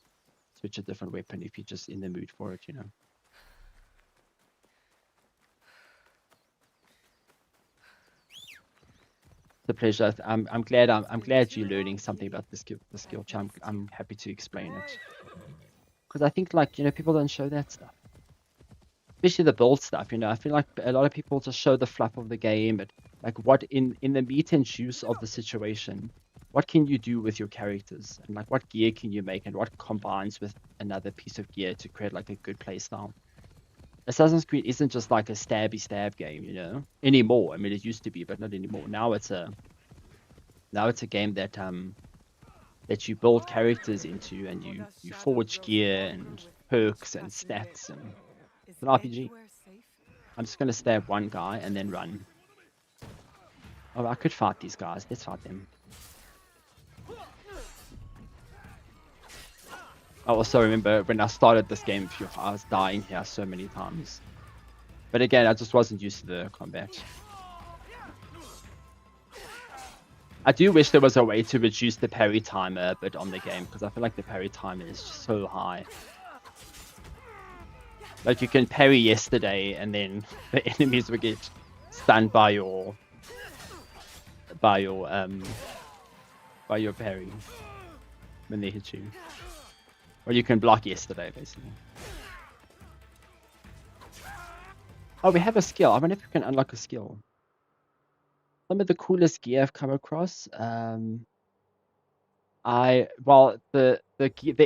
switch a different weapon if you're just in the mood for it, The pleasure. I'm glad you're learning something about the skill tree. I'm happy to explain it, because I think people don't show that stuff, especially the build stuff. I feel like a lot of people just show the fluff of the game, but like what in the meat and juice of the situation, what can you do with your characters, and like what gear can you make, and what combines with another piece of gear to create like a good play style. Assassin's Creed isn't just like a stab game, anymore. I mean, it used to be, but not anymore. Now it's a game that you build characters into, and you forge gear and perks and stats, and it's an RPG. I'm just gonna stab one guy and then run. Oh, I could fight these guys. Let's fight them. I also remember when I started this game, I was dying here so many times. But again, I just wasn't used to the combat. I do wish there was a way to reduce the parry timer a bit on the game, because I feel like the parry timer is just so high. Like you can parry yesterday, and then the enemies will get stunned by your parry when they hit you. Or you can block yesterday, basically. Oh, we have a skill. I wonder if we can unlock a skill. some of the coolest gear I've come across. The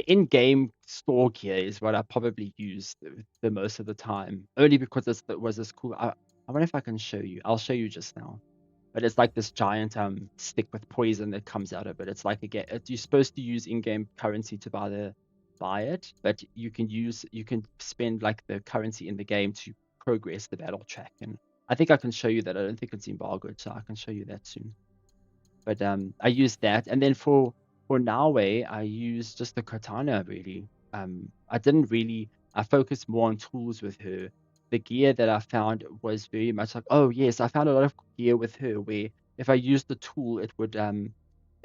in-game store gear is what I probably use the most of the time, only because it was this cool. I wonder if I can show you. I'll show you just now. But it's like this giant stick with poison that comes out of it. It's like you're supposed to use in-game currency to buy it, but you can spend like the currency in the game to progress the battle track. And I think I can show you that. I don't think it's embargoed, so I can show you that soon. But I use that, and then for Nawe, I use just the katana really. I focused more on tools with her. The gear that I found was very much like, oh yes, I found a lot of gear with her where if I used the tool, it would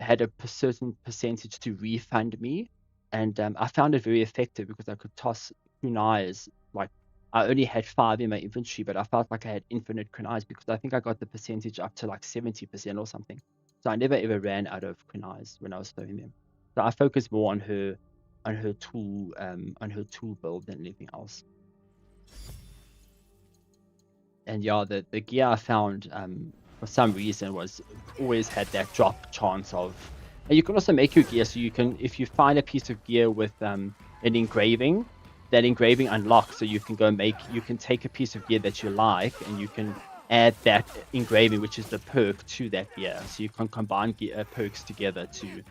had a certain percentage to refund me, and I found it very effective because I could toss kunais. Like I only had 5 in my inventory, but I felt like I had infinite kunais because I think I got the percentage up to like 70% or something. So I never ever ran out of kunais when I was throwing them. So I focused more on her tool build than anything else. And yeah, the gear I found for some reason was always had that drop chance of. And you can also make your gear so you can, if you find a piece of gear with an engraving, that engraving unlocks, so you can take a piece of gear that you like and you can add that engraving, which is the perk, to that gear. So you can combine perks together to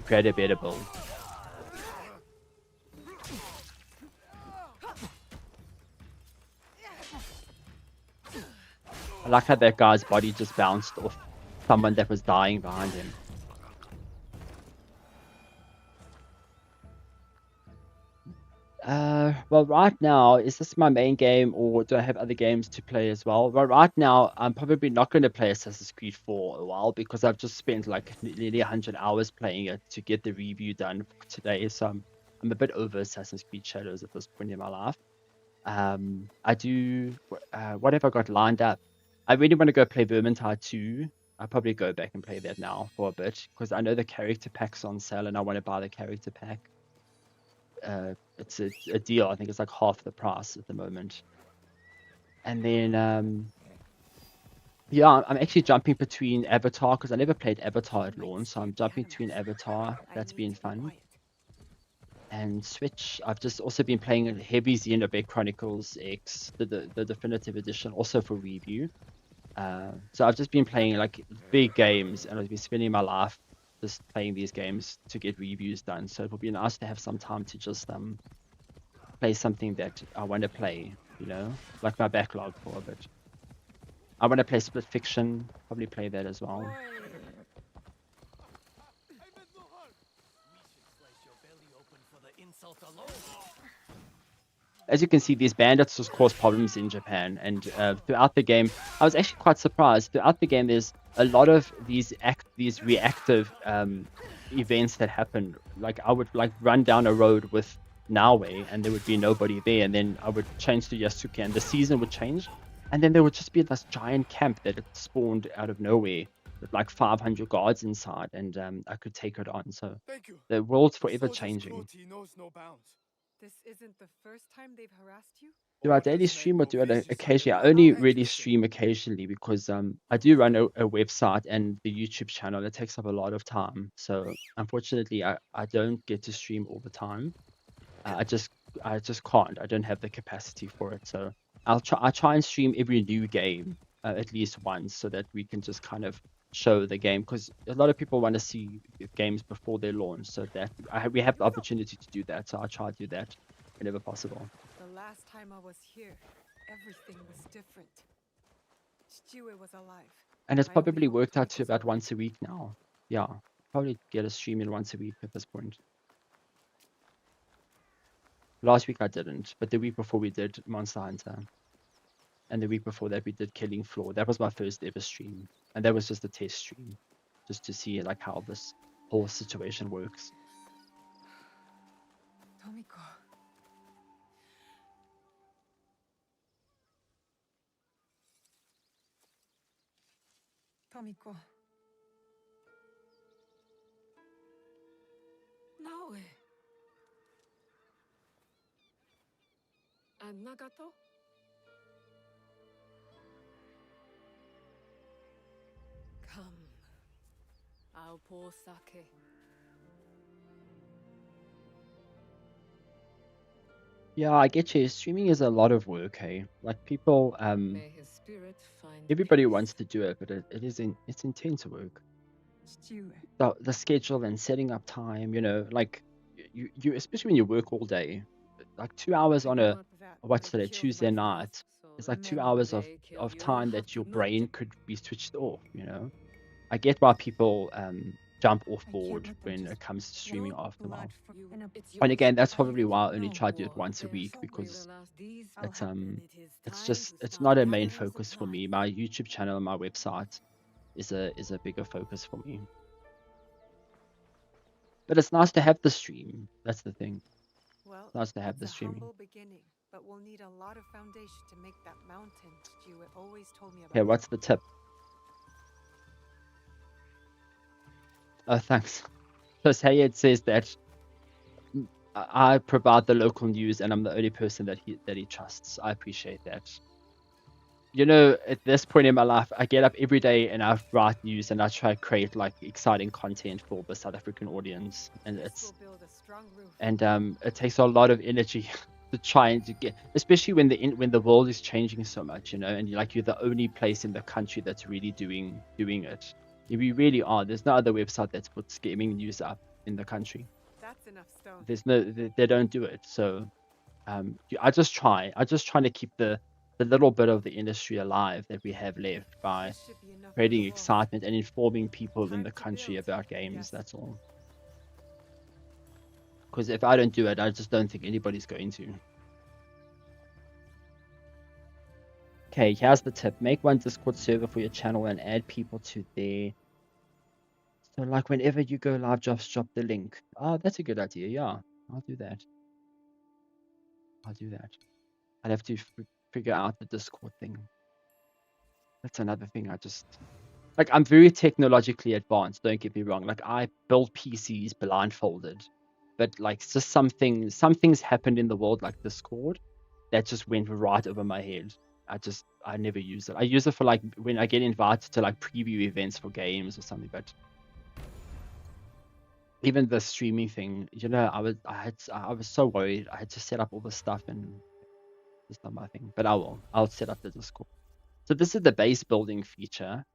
create a better build. I like how that guy's body just bounced off someone that was dying behind him. Well, right now, is this my main game or do I have other games to play as well? Well, right now, I'm probably not going to play Assassin's Creed 4 a while because I've just spent like nearly 100 hours playing it to get the review done today. So I'm a bit over Assassin's Creed Shadows at this point in my life. What have I got lined up? I really want to go play Vermintide 2. I'll probably go back and play that now for a bit because I know the character pack's on sale and I want to buy the character pack. It's a deal. I think it's like half the price at the moment. And then yeah, I'm actually jumping between Avatar because I never played Avatar at launch, so I'm jumping between Avatar. That's been fun. And Switch, I've just also been playing heavy Xenoblade Chronicles X, the definitive edition, also for review. So I've just been playing like big games, and I've been spending my life just playing these games to get reviews done. So it would be nice to have some time to just play something that I want to play, like my backlog for a bit. I want to play Split Fiction, probably play that as well. As you can see, these bandits just cause problems in Japan, and throughout the game, I was actually quite surprised. Throughout the game, there's a lot of these reactive events that happen. Like I would run down a road with Nawe, and there would be nobody there, and then I would change to Yasuke, and the season would change, and then there would just be this giant camp that had spawned out of nowhere with like 500 guards inside, and I could take it on. So the world's forever changing. This isn't the first time they've harassed you? Do I daily stream or do I occasionally? I only really stream occasionally because I do run a website and the YouTube channel. It takes up a lot of time. So unfortunately, I don't get to stream all the time. I just can't. I don't have the capacity for it. So I try and stream every new game at least once so that we can just kind of show the game, because a lot of people want to see games before they launch, so that we have the opportunity to do that. So I try to do that whenever possible. The last time I was here, everything was different. Chichiue was alive. And it's probably worked out to about once a week now. Yeah, probably get a stream in once a week at this point. Last week I didn't, but the week before we did Monster Hunter. And the week before that we did Killing Floor. That was my first ever stream. And that was just a test stream. Just to see like how this whole situation works. Tomiko. Tomiko. Naoe. And Nagato? Come. I'll pour sake. Yeah, I get you. Streaming is a lot of work, hey. Like people, May his spirit find everybody peace. wants to do it, but it's intense work. 父上 The schedule and setting up time, you know, like you especially when you work all day, like 2 hours on a what's today, Tuesday night, it's like 2 hours of time that your brain could be switched off, you know. I get why people jump off I can't board let them when it just comes to streaming after a while. blood and a And again, that's probably you why I don't only know. try to do it once a week because I'll it's help. it's not a main focus for me. My YouTube channel and my website is a bigger focus for me. But it's nice to have the stream. That's the thing. Well, Nice to have the it's a streaming. humble beginning, but we'll need a lot of foundation to make that mountain Stuart always told me about. Okay, what's the tip? Oh, thanks. Plus, Hayed says that I provide the local news and I'm the only person that he trusts. I appreciate that. You know, at this point in my life, I get up every day and I write news and I try to create like exciting content for the South African audience, and This will build a strong roof. it takes a lot of energy to try and to get, especially when the world is changing so much, you know, and you're the only place in the country that's really doing it. We really are. There's no other website that puts gaming news up in the country. That's enough stone. There's no, they don't do it. So, I just trying to keep the little bit of the industry alive that we have left by This should be enough for creating the wall. excitement and informing people in Time the to country build. about games. Yes. That's all. Because if I don't do it, I just don't think anybody's going to. Okay, here's the tip. Make one Discord server for your channel and add people to there. So like whenever you go live, just drop the link. Oh, that's a good idea. Yeah, I'll do that. I'd have to figure out the Discord thing. That's another thing I just... Like, I'm very technologically advanced, don't get me wrong. Like, I build PCs blindfolded. But, like, it's just some things happened in the world, like Discord, that just went right over my head. I never use it. I use it for, like, when I get invited to, like, preview events for games or something, but... Even the streaming thing, you know, I was so worried. I had to set up all the stuff and it's not my thing. But I'll set up the Discord. So this is the base building feature.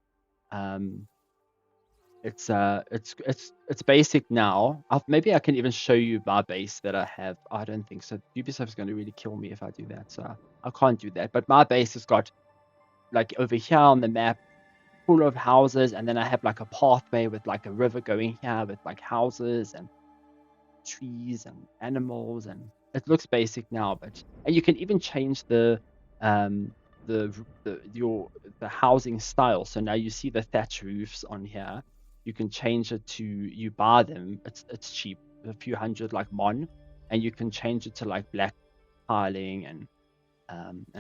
It's basic now. Maybe I can even show you my base that I have. I don't think so. Ubisoft is going to really kill me if I do that. So I can't do that. But my base has got, like, over here on the map, full of houses, and then I have like a pathway with like a river going here with like houses and trees and animals, and it looks basic now, and you can even change the housing style. So now you see the thatch roofs on here. You can change it to, you buy them. It's cheap, a few hundred like mon, and you can change it to like black tiling and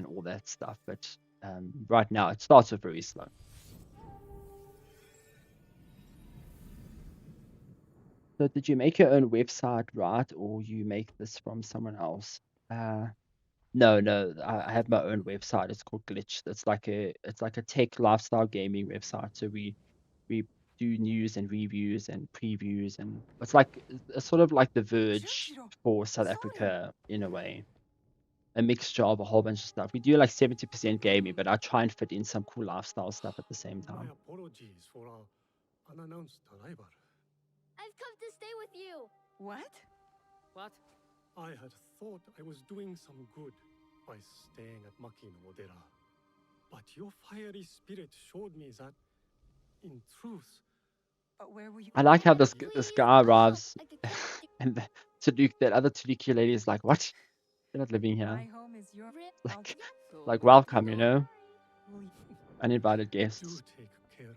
all that stuff. But right now it starts off very slow. So did you make your own website, right, or you make this from someone else? No, I have my own website. It's called Glitch. It's like a tech lifestyle gaming website. So we do news and reviews and previews, and it's sort of like the Verge for South Africa in a way. A mixture of a whole bunch of stuff. We do like 70% gaming, but I try and fit in some cool lifestyle stuff at the same My time. apologies for our unannounced arrival. I've come to stay with you. What? What? I had thought I was doing some good by staying at Maki no Odera. But your fiery spirit showed me that, in truth, But where were you? I like how this Please, guy I'll help. arrives, I could come and that other Tanuki lady is like, "What? You're not living My here." home is your. Rip. Like welcome, you know, Will you- uninvited do guests. take care of it.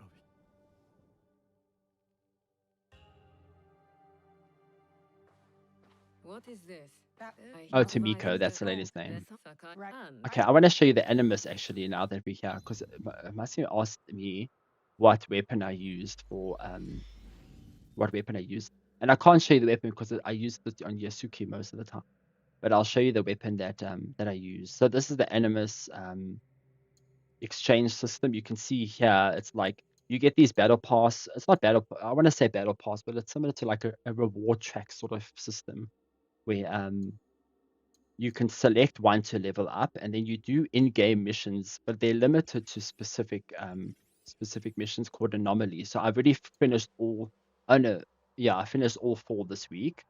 What is this? That- Oh, Tamiko, that's the lady's name. Right. Okay, I want to show you the Animus actually now that we're here, because Masio asked me what weapon I used for and I can't show you the weapon because I used it on Yasuki most of the time, but I'll show you the weapon that I use. So this is the Animus exchange system. You can see here it's like you get these battle pass. It's not battle. I want to say battle pass, but it's similar to like a reward track sort of system where you can select one to level up, and then you do in-game missions, but they're limited to specific missions called anomalies. So I've already finished all. Oh no, yeah, I finished all 4 this week.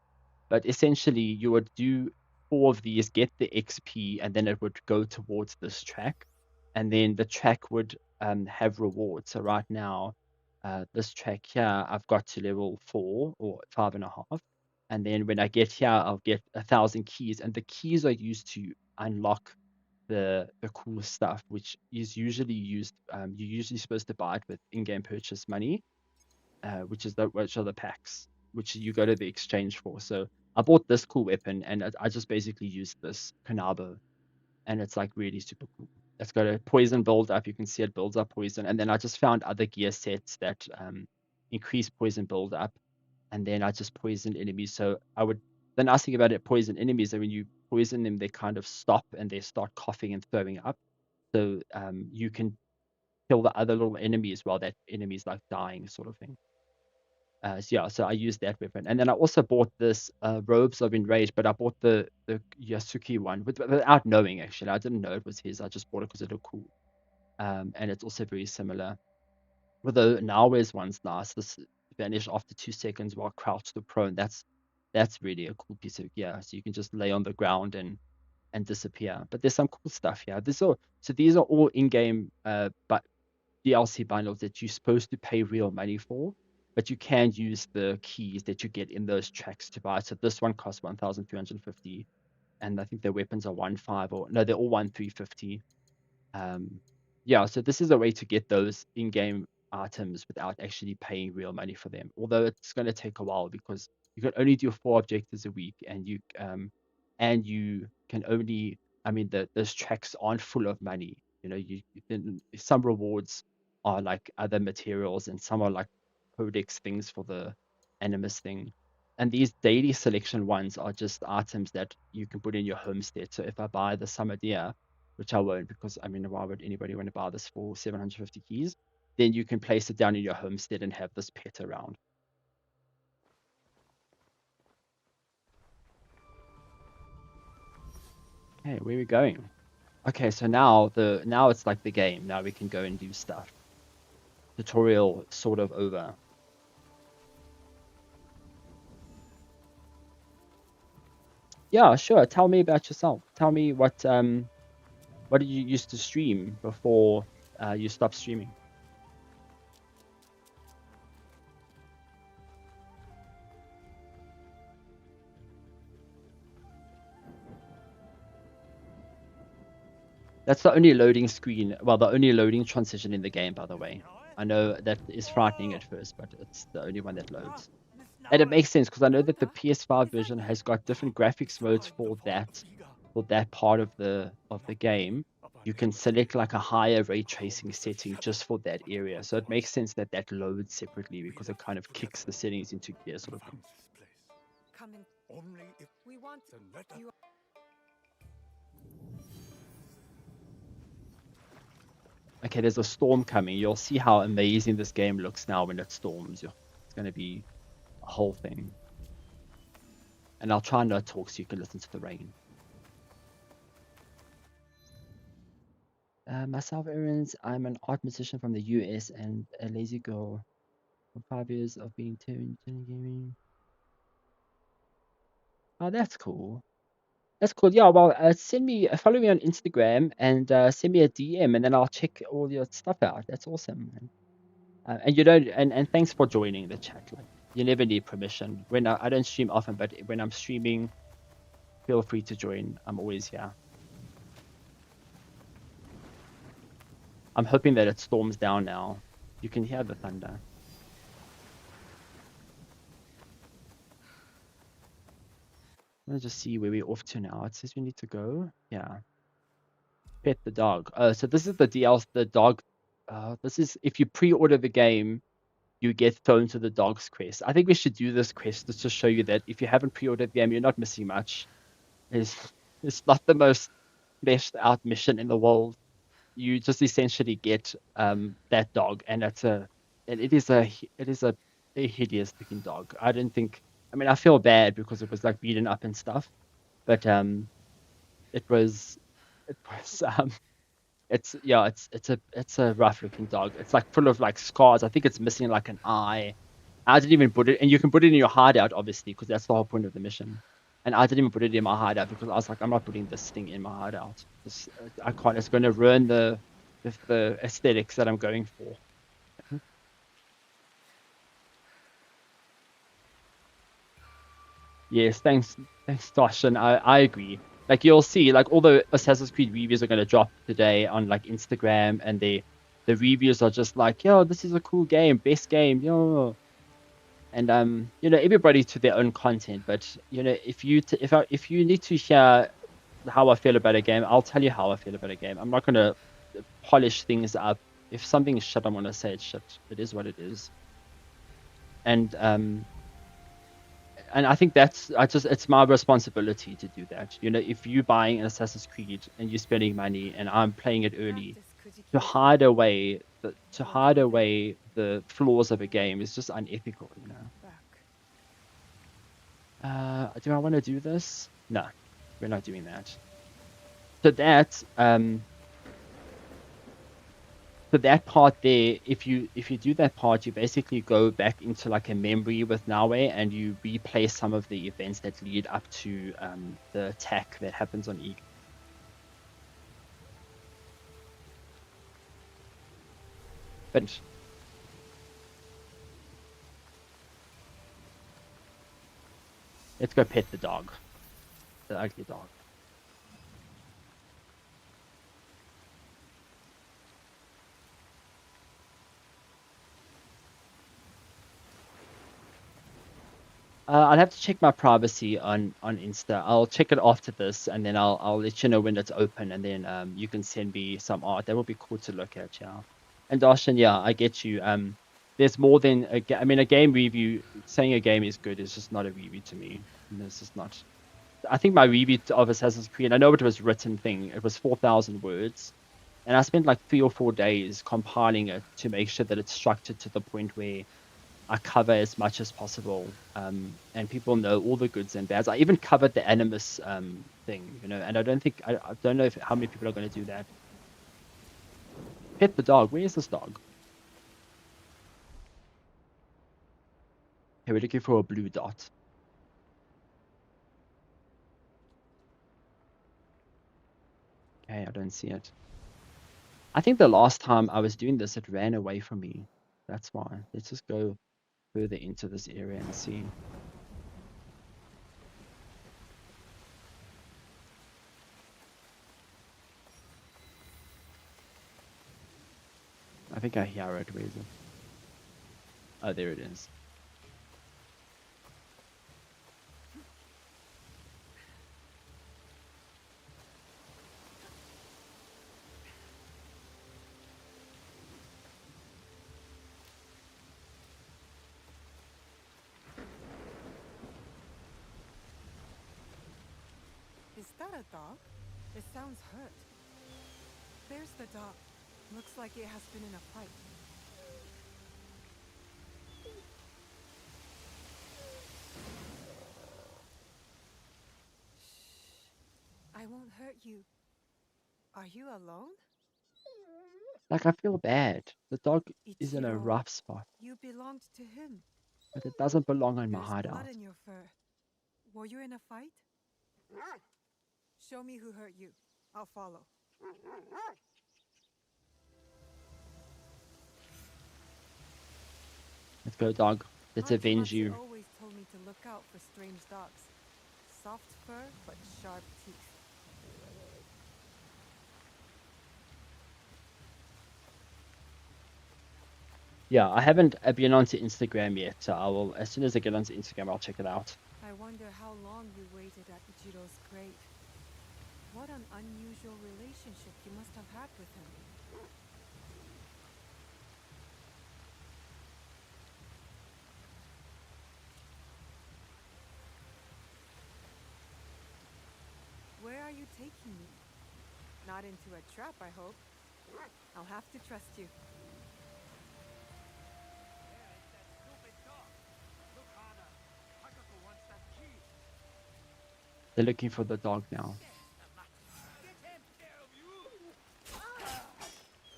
But essentially, you would do 4 of these, get the XP, and then it would go towards this track, and then the track would have rewards. So right now, this track here, I've got to level 4 or 5.5. And then when I get here, I'll get 1,000 keys, and the keys are used to unlock the cool stuff, which is usually used. You're usually supposed to buy it with in-game purchase money, which are the packs, which you go to the exchange for. So I bought this cool weapon, and I just basically used this Kanabo, and it's like really super cool. It's got a poison build up. You can see it builds up poison, and then I just found other gear sets that increase poison build up. And then I just poisoned enemies. So the nice thing about it, poison enemies, that when you poison them, they kind of stop and they start coughing and throwing up. So you can kill the other little enemies while that enemy's like dying, sort of thing. So I used that weapon. And then I also bought this Robes of Enrage, but I bought the Yasuki one without knowing, actually. I didn't know it was his. I just bought it because it looked cool. And it's also very similar. Although Naoe's one's nice. This vanish after 2 seconds while crouched to prone. That's really a cool piece of gear. So you can just lay on the ground and disappear. But there's some cool stuff here. So these are all in-game but DLC bundles that you're supposed to pay real money for, but you can use the keys that you get in those tracks to buy. So this one costs 1,350, and I think their weapons are 1,500, or no, they're all 1,350. So this is a way to get those in-game items without actually paying real money for them. Although it's going to take a while because you can only do 4 objectives a week, and you can only. I mean, those tracks aren't full of money. You know, some rewards are like other materials, and some are like codex things for the Animus thing. And these daily selection ones are just items that you can put in your homestead. So if I buy the Summer Deer, which I won't, because I mean, why would anybody want to buy this for 750 keys? Then you can place it down in your homestead and have this pet around. Okay, where are we going? Okay, so now it's like the game. Now we can go and do stuff. Tutorial sort of over. Yeah, sure. Tell me about yourself. Tell me what did you used to stream before you stopped streaming? That's the only loading screen, well, the only loading transition in the game, by the way. I know that is frightening at first, but it's the only one that loads. And it makes sense because I know that the PS5 version has got different graphics modes for that part of the game. You can select like a higher ray tracing setting just for that area. So it makes sense that loads separately because it kind of kicks the settings into gear, sort of thing. We want you. Okay, there's a storm coming. You'll see how amazing this game looks now when it storms. It's going to be a whole thing. And I'll try not to talk so you can listen to the rain. Myself, Aaron's. I'm an art musician from the US and a lazy girl. For 5 years of being tuned in gaming. Oh, that's cool. That's cool. Yeah, well, follow me on Instagram and send me a DM, and then I'll check all your stuff out. That's awesome, man. And thanks for joining the chat. Like, you never need permission. When I don't stream often, but when I'm streaming, feel free to join. I'm always here. I'm hoping that it storms down now. You can hear the thunder. Let's just see where we're off to now. It says we need to go. Yeah. Pet the dog. So this is the DLC. The dog. This is if you pre-order the game, you get thrown to the dog's quest. I think we should do this quest just to show you that if you haven't pre-ordered the game, you're not missing much. It's not the most fleshed out mission in the world. You just essentially get that dog, and it's a and it is a hideous looking dog. I don't think. I mean, I feel bad because it was like beaten up and stuff, but it was it was it's a rough looking dog. It's like full of like scars. I think it's missing like an eye. I didn't even put it, and you can put it in your hideout, obviously, because that's the whole point of the mission. And I didn't even put it in my hideout because I was like, I'm not putting this thing in my hideout. I can't. It's going to ruin the aesthetics that I'm going for. Yes, thanks, Josh, and I agree. Like you'll see, like all the Assassin's Creed reviews are gonna drop today on like Instagram, and the reviews are just like, yo, this is a cool game, best game, yo. And everybody to their own content. But if you need to hear how I feel about a game, I'll tell you how I feel about a game. I'm not gonna polish things up. If something is shit, I'm gonna say it's shit. It is what it is. And I think it's my responsibility to do that. If you're buying an Assassin's Creed and you're spending money and I'm playing it early, to hide away the flaws of a game is just unethical. Do I want to do this? No, we're not doing that. So that part there, if you do that part, you basically go back into like a memory with Nawe and you replay some of the events that lead up to the attack that happens on Ig. But let's go pet the dog, the ugly dog. I'll have to check my privacy on Insta. I'll check it after this, and then I'll let you know when it's open, and then you can send me some art. That will be cool to look at, yeah. And Darshan, yeah, I get you. There's more than a game review. Saying a game is good is just not a review to me. This is not. I think my review of Assassin's Creed, I know it was written thing. It was 4,000 words, and I spent like 3 or 4 days compiling it to make sure that it's structured to the point where I cover as much as possible, and people know all the goods and bads. I even covered the Animus thing, and I don't know how many people are going to do that. Pet the dog. Where is this dog? Okay, we're looking for a blue dot. Okay, I don't see it. I think the last time I was doing this, it ran away from me. That's why. Let's just go further into this area and see. I think I hear it. Where is it? Oh, there it is. Is that a dog? It sounds hurt. There's the dog. Looks like it has been in a fight. Shh. I won't hurt you. Are you alone? Like, I feel bad. The dog is in a rough spot. You belonged to him. But it doesn't belong in my There's hideout. blood in your fur. Were you in a fight? Show me who hurt you. I'll follow. Let's go, dog. Let's avenge you. Always told me to look out for strange dogs. Soft fur, but sharp teeth. Yeah, I haven't been onto Instagram yet, so I will, as soon as I get onto Instagram, I'll check it out. I wonder how long you waited at Ichiro's grave. What an unusual relationship you must have had with him. Where are you taking me? Not into a trap, I hope. I'll have to trust you. They're looking for the dog now.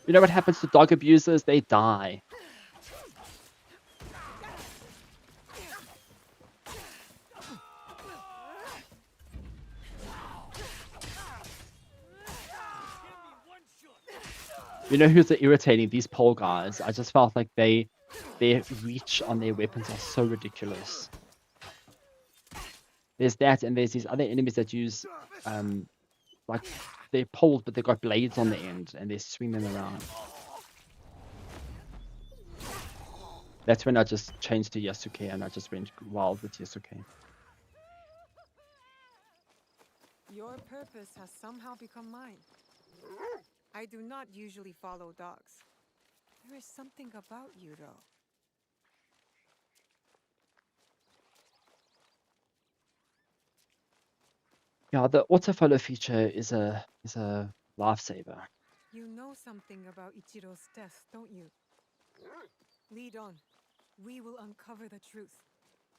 You know what happens to dog abusers? They die. You know who's irritating? These pole guys. I just felt like their reach on their weapons are so ridiculous. There's that, and there's these other enemies that use, like, they're poles, but they've got blades on the end, and they swing them around. That's when I just changed to Yasuke, and I just went wild with Yasuke. Your purpose has somehow become mine. I do not usually follow dogs. There is something about you, though. Yeah, the autofollow feature is a lifesaver. You know something about Ichiro's death, don't you? Lead on. We will uncover the truth.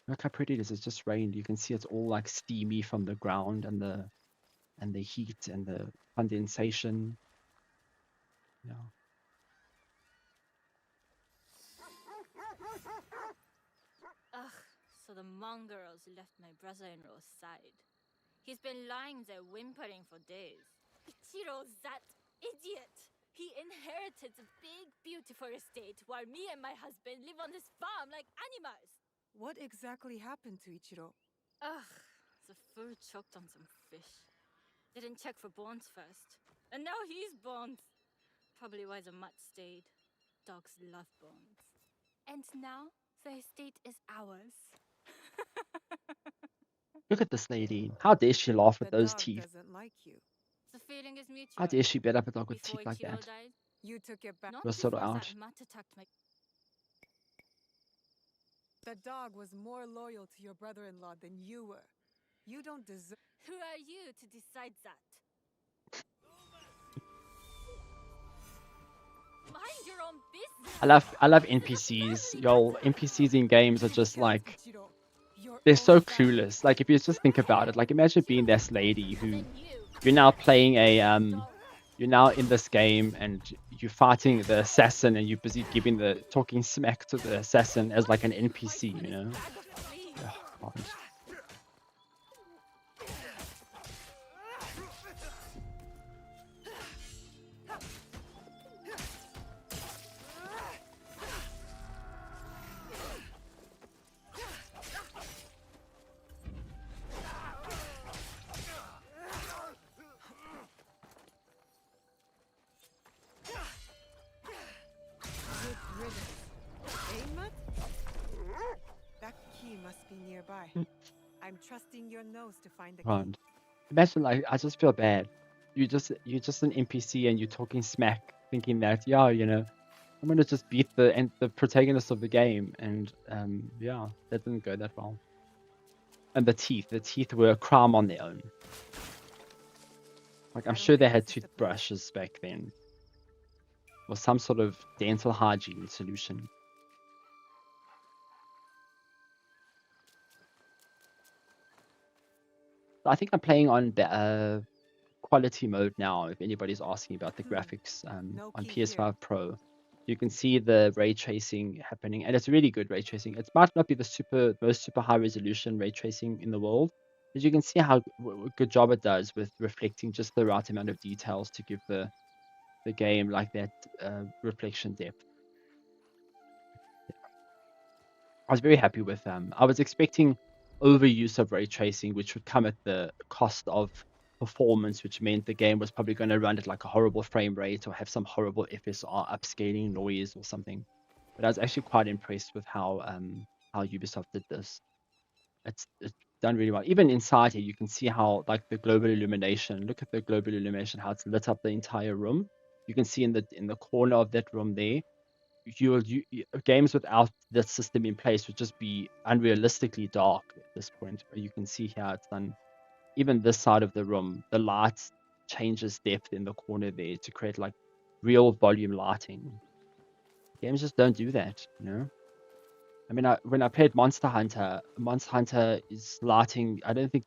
Look how pretty it is. It's just rained. You can see it's all like steamy from the ground and the heat and the condensation. Yeah. Ugh, so the mongrels left my brother-in-law's side. He's been lying there whimpering for days. Ichiro's that idiot! He inherited the big, beautiful estate while me and my husband live on this farm like animals. What exactly happened to Ichiro? Ugh, the food choked on some fish. Didn't check for bones first. And now he's bones. Probably why the mutt stayed. Dogs love bones. And now the estate is ours. Look at this lady. How dare she laugh with those dog teeth? doesn't like you. The feeling is mutual. How dare she bet up a dog with Before teeth like Ichiro that? died, You took it back. not Was sort of before out. that mutt attacked my... The dog was more loyal to your brother-in-law than you were. You don't deserve... Who are you to decide that? Mind your own business. I love NPCs. Y'all, NPCs in games are just like, Ichiro, your they're so own family. clueless. Like if you just think about it, like imagine being this lady who you're now playing a you're now in this game and you're fighting the assassin and you're busy talking smack to the assassin as like an NPC, you know? Oh, God. Good riddance. Aimut? That key must be nearby. I'm trusting your nose to find the key. God. Imagine like I just feel bad. You're just an NPC and you're talking smack, thinking that you know, I'm gonna just beat the protagonist of the game, and yeah, that didn't go that well. And the teeth were a crime on their own. Like I'm sure they had toothbrushes back then, or some sort of dental hygiene solution. I think I'm playing on quality mode now. If anybody's asking about the graphics No on key PS5 here. Pro, you can see the ray tracing happening, and it's really good ray tracing. It might not be the most super high resolution ray tracing in the world, but you can see how good job it does with reflecting just the right amount of details to give the game like that reflection depth. I was very happy with them. I was expecting overuse of ray tracing, which would come at the cost of performance, which meant the game was probably going to run at like a horrible frame rate or have some horrible FSR upscaling noise or something. But I was actually quite impressed with how Ubisoft did this. It's done really well. Even inside here, you can see how like the global illumination. Look at the global illumination, how it's lit up the entire room. You can see in the corner of that room there. Games without that system in place would just be unrealistically dark at this point. But you can see here it's done. Even this side of the room, the light changes depth in the corner there to create like real volume lighting. Games just don't do that, you know. I mean, when I played Monster Hunter is lighting. I don't think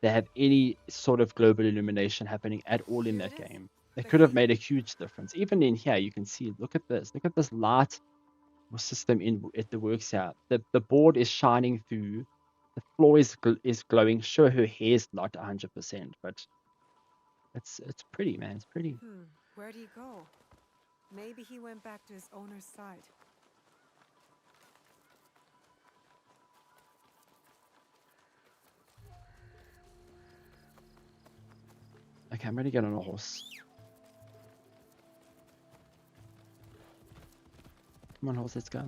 they have any sort of global illumination happening at all in that game. It could have made a huge difference. Even in here, you can see, look at this light system in it that works here. The board is shining through, the floor is glowing. Sure, her hair's not 100%, but it's pretty, man. It's pretty. Where'd he go? Maybe he went back to his owner's side. Okay, I'm ready to get on a horse. Come on, horse, let's go.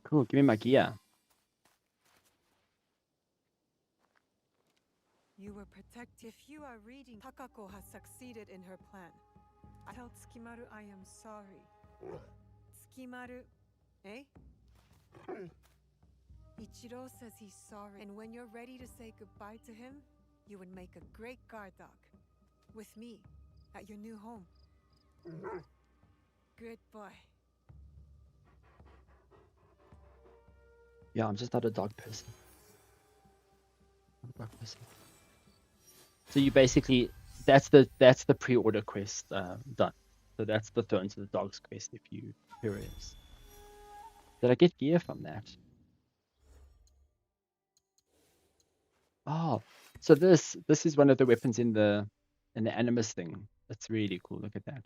Cool, give me my gear. You were protected. If you are reading, Takako has succeeded in her plan. I tell Tsukimaru I am sorry. Tsukimaru, eh? Ichiro says he's sorry, and when you're ready to say goodbye to him, you would make a great guard dog. With me, at your new home. Good boy. Yeah, I'm just not a dog person. I'm a dog person. So you basically, that's the pre-order quest done. So that's the Turn to the Dogs quest if you curious. Did I get gear from that? Oh, so this is one of the weapons in the Animus thing. That's really cool. Look at that.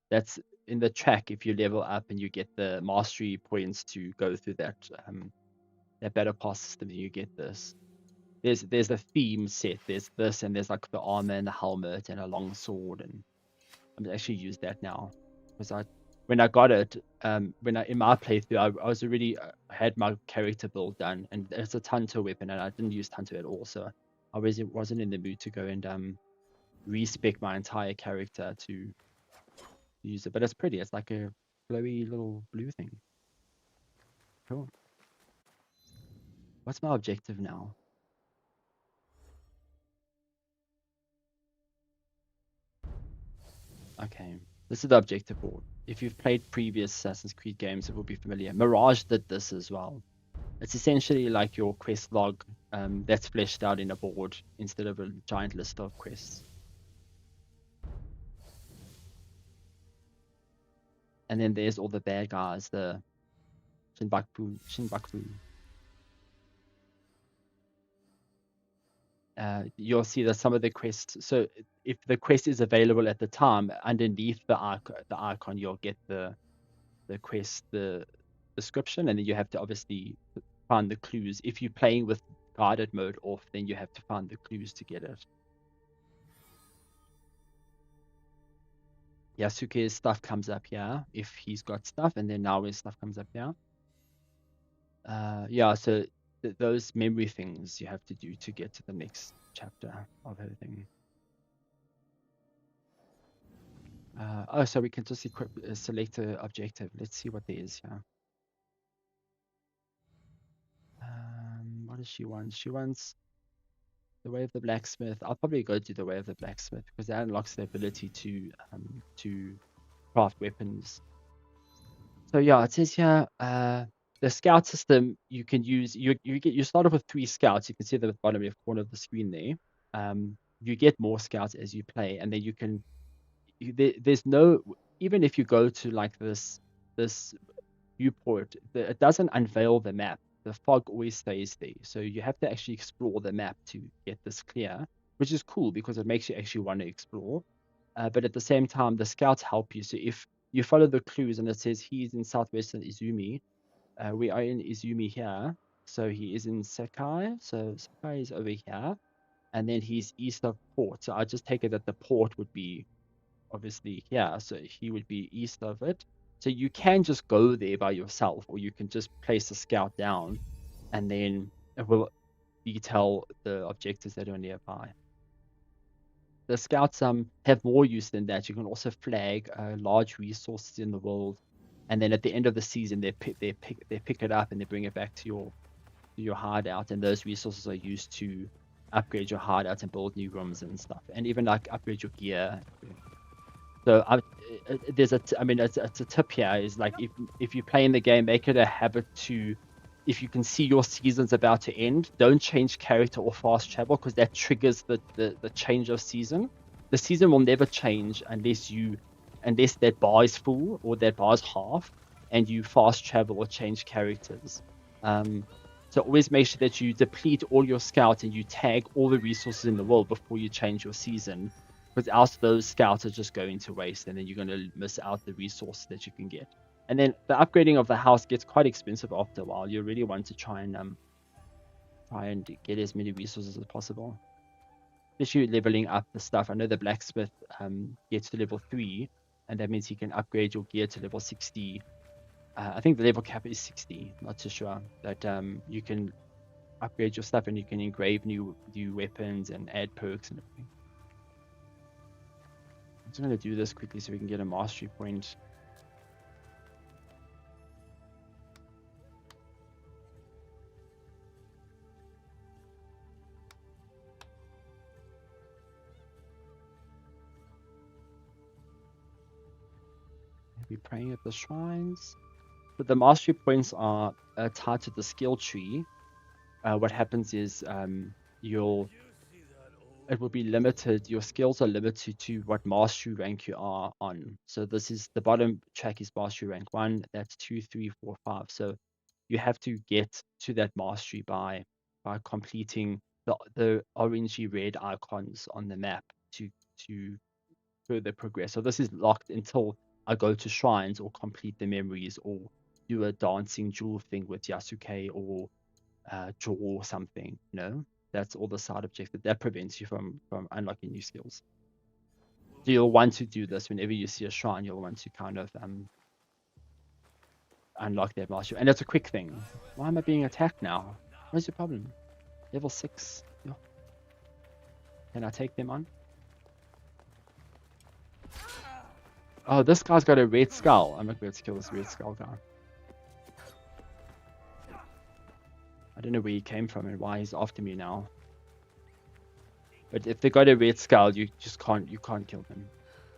That's in the track. If you level up and you get the mastery points to go through that battle pass system, you get this. There's a theme set. There's this, and there's like the armor and the helmet and a long sword, and I'm actually use that now because when I got it, in my playthrough, I was already had my character build done, and it's a Tanto weapon, and I didn't use Tanto at all, so I wasn't in the mood to go and respec my entire character to use it. But it's pretty. It's like a glowy little blue thing. Cool. What's my objective now? Okay, this is the objective board. If you've played previous Assassin's Creed games, it will be familiar. Mirage did this as well. It's essentially like your quest log that's fleshed out in a board instead of a giant list of quests. And then there's all the bad guys, the Shinbaku. You'll see that some of the quests, so if the quest is available at the time, underneath the icon you'll get the quest, the description, and then you have to obviously find the clues. If you're playing with guided mode off, then you have to find the clues to get it. Yasuke's stuff comes up here if he's got stuff, and then Naoe's stuff comes up here. Yeah, so those memory things you have to do to get to the next chapter of everything. Oh, so we can just select an objective. Let's see what there is here. What does she want? She wants the Way of the Blacksmith. I'll probably go do the Way of the Blacksmith because that unlocks the ability to craft weapons. So yeah, it says here the scout system you can use. You start off with 3 scouts. You can see at the bottom left corner of the screen there. You get more scouts as you play, and then you can. There's no, even if you go to like this viewport, it doesn't unveil the map. The fog always stays there, so you have to actually explore the map to get this clear, which is cool because it makes you actually want to explore. But at the same time, the scouts help you. So if you follow the clues and it says he's in southwestern Izumi, we are in Izumi here, so he is in Sakai. So Sakai is over here, and then he's east of port. So I just take it that the port would be obviously here, so he would be east of it. So you can just go there by yourself, or you can just place a scout down and then it will detail the objectives that are nearby. The scouts have more use than that. You can also flag large resources in the world, and then at the end of the season they pick it up and they bring it back to your hideout, and those resources are used to upgrade your hideout and build new rooms and stuff, and even like upgrade your gear. So there's it's a tip here is like if you play in the game, make it a habit to, if you can see your season's about to end, don't change character or fast travel, because that triggers the change of season. The season will never change unless that bar is full or that bar is half and you fast travel or change characters. So always make sure that you deplete all your scouts and you tag all the resources in the world before you change your season, because else those scouts are just going to waste and then you're going to miss out the resources that you can get. And then the upgrading of the house gets quite expensive after a while. You really want to try and get as many resources as possible, especially leveling up the stuff. I know the blacksmith gets to level 3, and that means he can upgrade your gear to level 60. I think the level cap is 60, not too sure. But you can upgrade your stuff and you can engrave new weapons and add perks and everything. I'm just going to do this quickly so we can get a mastery point. Be praying at the shrines. But the mastery points are tied to the skill tree. What happens is it will be limited. Your skills are limited to what mastery rank you are on. So this is the bottom track is mastery rank 1. That's 2, 3, 4, 5. So you have to get to that mastery by completing the orangey red icons on the map to further progress. So this is locked until I go to shrines or complete the memories or do a dancing jewel thing with Yasuke or draw something. That's all the side objective that prevents you from unlocking new skills. So you'll want to do this whenever you see a shrine. You'll want to kind of unlock that mastery, and it's a quick thing. Why am I being attacked now? What's your problem? Level 6. Can I take them on? Oh, this guy's got a red skull. I'm not going to kill this red skull guy. I don't know where he came from and why he's after me now. But if they got a red skull, you can't kill them.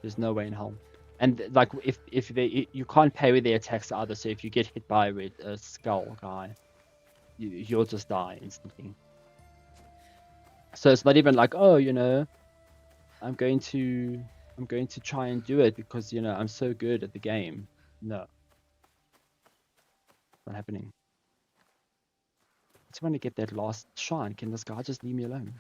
There's no way in hell. And like you can't parry their attacks either. So if you get hit by a red skull guy, you'll just die instantly. So it's not even like, oh, I'm going to try and do it because I'm so good at the game. No, not happening. I just want to get that last shrine. Can this guy just leave me alone?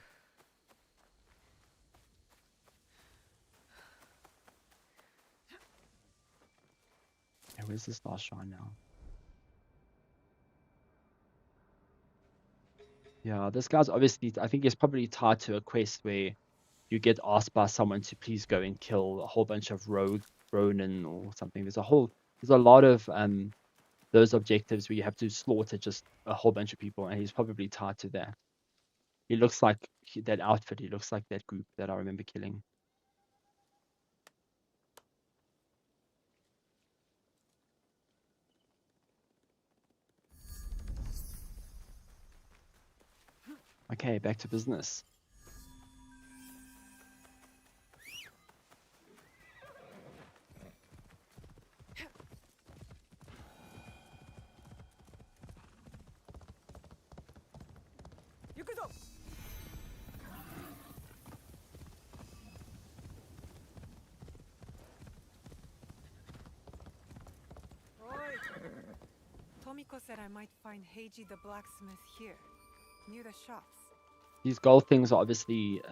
Okay, where's this last shrine now? Yeah, this guy's obviously, I think he's probably tied to a quest where you get asked by someone to please go and kill a whole bunch of rogue Ronin or something. There's a lot of those objectives where you have to slaughter just a whole bunch of people, and he's probably tied to that. He looks like that outfit. He looks like that group that I remember killing. Okay, back to business. Tomiko said I might find Heiji the blacksmith here, near the shops. These gold things are obviously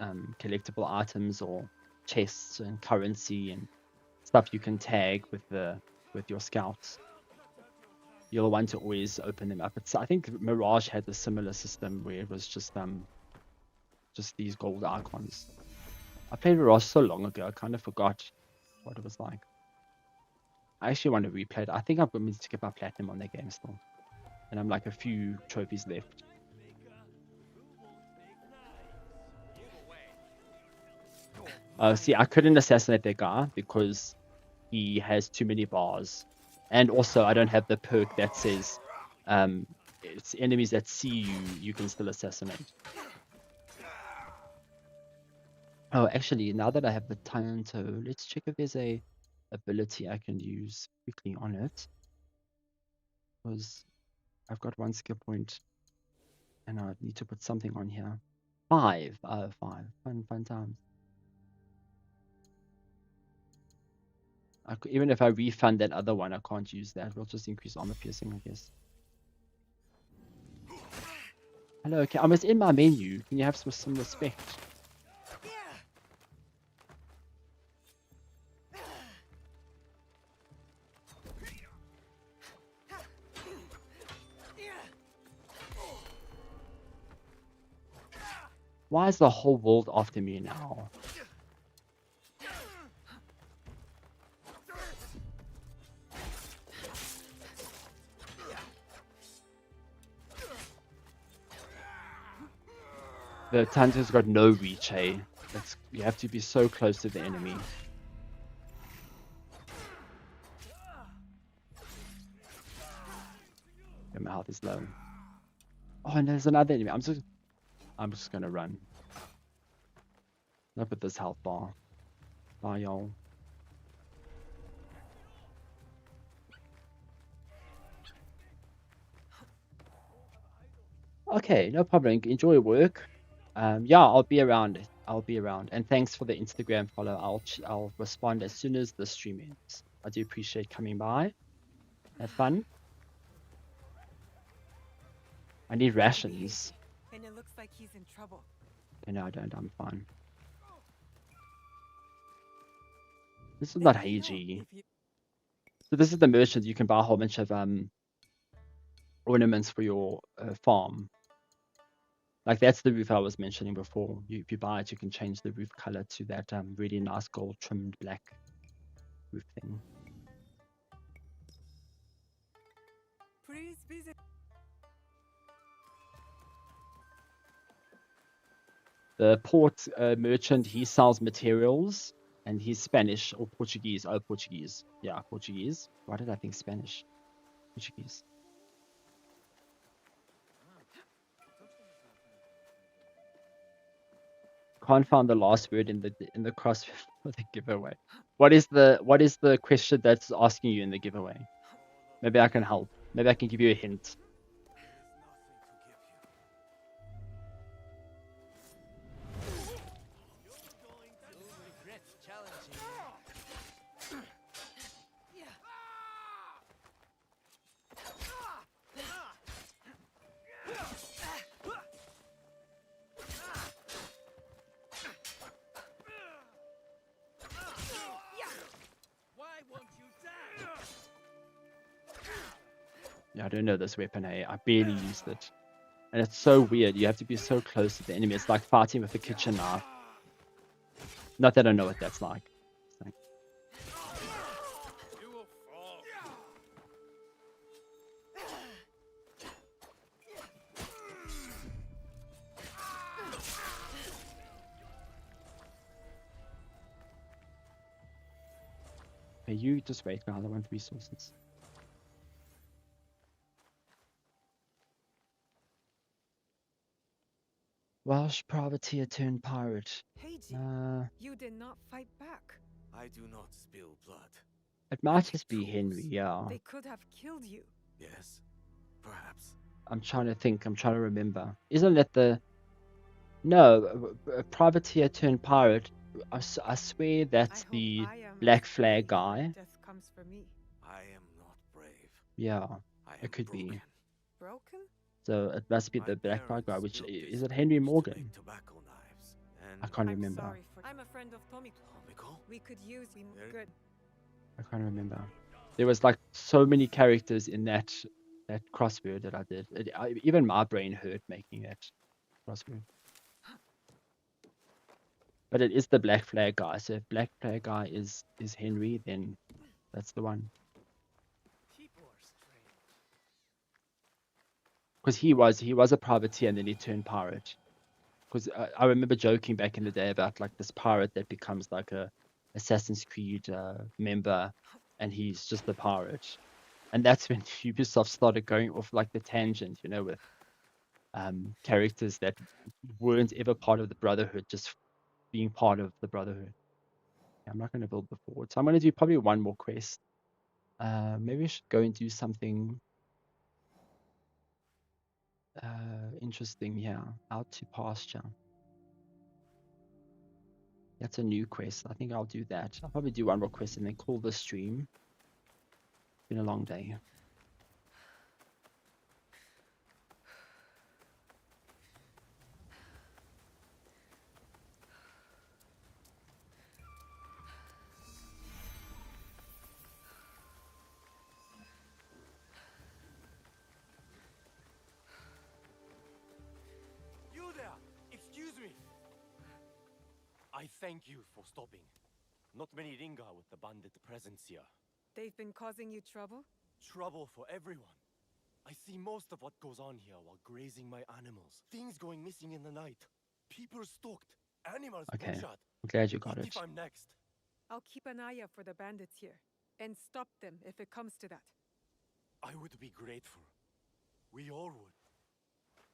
collectible items or chests and currency and stuff you can tag with your scouts. You'll want to always open them up. I think Mirage had a similar system where it was just these gold icons. I played Mirage so long ago, I kind of forgot what it was like. I actually want to replay it. I think I'm going to get my platinum on that game still. And I'm like a few trophies left. See, I couldn't assassinate that guy because he has too many bars. And also, I don't have the perk that says it's enemies that see you, you can still assassinate. Oh, actually, now that I have the Tanto, let's check if there's a ability I can use quickly on it. Because I've got 1 skill point and I need to put something on here. 5. 5. Fun times. Even if I refund that other one, I can't use that. We'll just increase armor piercing, I guess. Hello, okay, I was in my menu. Can you have some respect? Why is the whole world after me now? The Tanto's got no reach, hey. You have to be so close to the enemy. Yeah, my health is low. Oh, and there's another enemy. I'm just gonna run. Look at this health bar. Bye, y'all. Okay, no problem. Enjoy your work. Yeah, I'll be around. And thanks for the Instagram follow. I'll respond as soon as the stream ends. I do appreciate coming by. Have fun. I need rations. And it looks like he's in trouble. No, I don't. I'm fine. This is not Heiji. So this is the merchant. You can buy a whole bunch of ornaments for your farm. Like that's the roof I was mentioning before. If you buy it, you can change the roof color to that really nice gold trimmed black roof thing. Please visit. The port merchant, he sells materials and he's Spanish or Portuguese. Oh, Portuguese. Yeah, Portuguese. Why did I think Spanish? Portuguese. Can't find the last word in the cross for the giveaway. What is the question that's asking you in the giveaway? Maybe I can help. Maybe I can give you a hint. Yeah, I don't know this weapon, hey. I barely used it. And it's so weird. You have to be so close to the enemy. It's like fighting with a kitchen knife. Not that I know what that's like. Hey, you just wait, guys. I want resources. Welsh privateer turned pirate. Heiji, you did not fight back. I do not spill blood. It might just be Henry, yeah. They could have killed you. Yes, perhaps. I'm trying to think. I'm trying to remember. Isn't that the... No, a privateer turned pirate. I swear that's the Black Flag guy. Death comes for me. I am not brave. Yeah, it could be. Broken? So it must be the Black Flag guy, which is it Henry Morgan? I can't remember. I'm a friend of Tomiko. We could use him. Good. I can't remember. There was like so many characters in that crossword that I did. Even my brain hurt making that crossword. But it is the Black Flag guy. So if Black Flag guy is Henry, then that's the one. Because he was a privateer and then he turned pirate. because I remember joking back in the day about like this pirate that becomes like a Assassin's Creed member, and he's just a pirate, and that's when Ubisoft started going off like the tangent, you know, with characters that weren't ever part of the Brotherhood just being part of the Brotherhood. I'm not going to build the fort, so I'm going to do probably one more quest. Maybe I should go and do something interesting here. Out to pasture. That's a new quest. I think I'll do that. I'll probably do one more quest and then call the stream. It's been a long day. You there! Excuse me! I thank you for stopping. Not many Ringa with the bandit presence here. They've been causing you trouble? Trouble for everyone. I see most of what goes on here while grazing my animals. Things going missing in the night. People stalked. Animals Okay. butchered. I'm glad you got What it. if I'm next? I'll keep an eye out for the bandits here, and stop them if it comes to that. I would be grateful. We all would.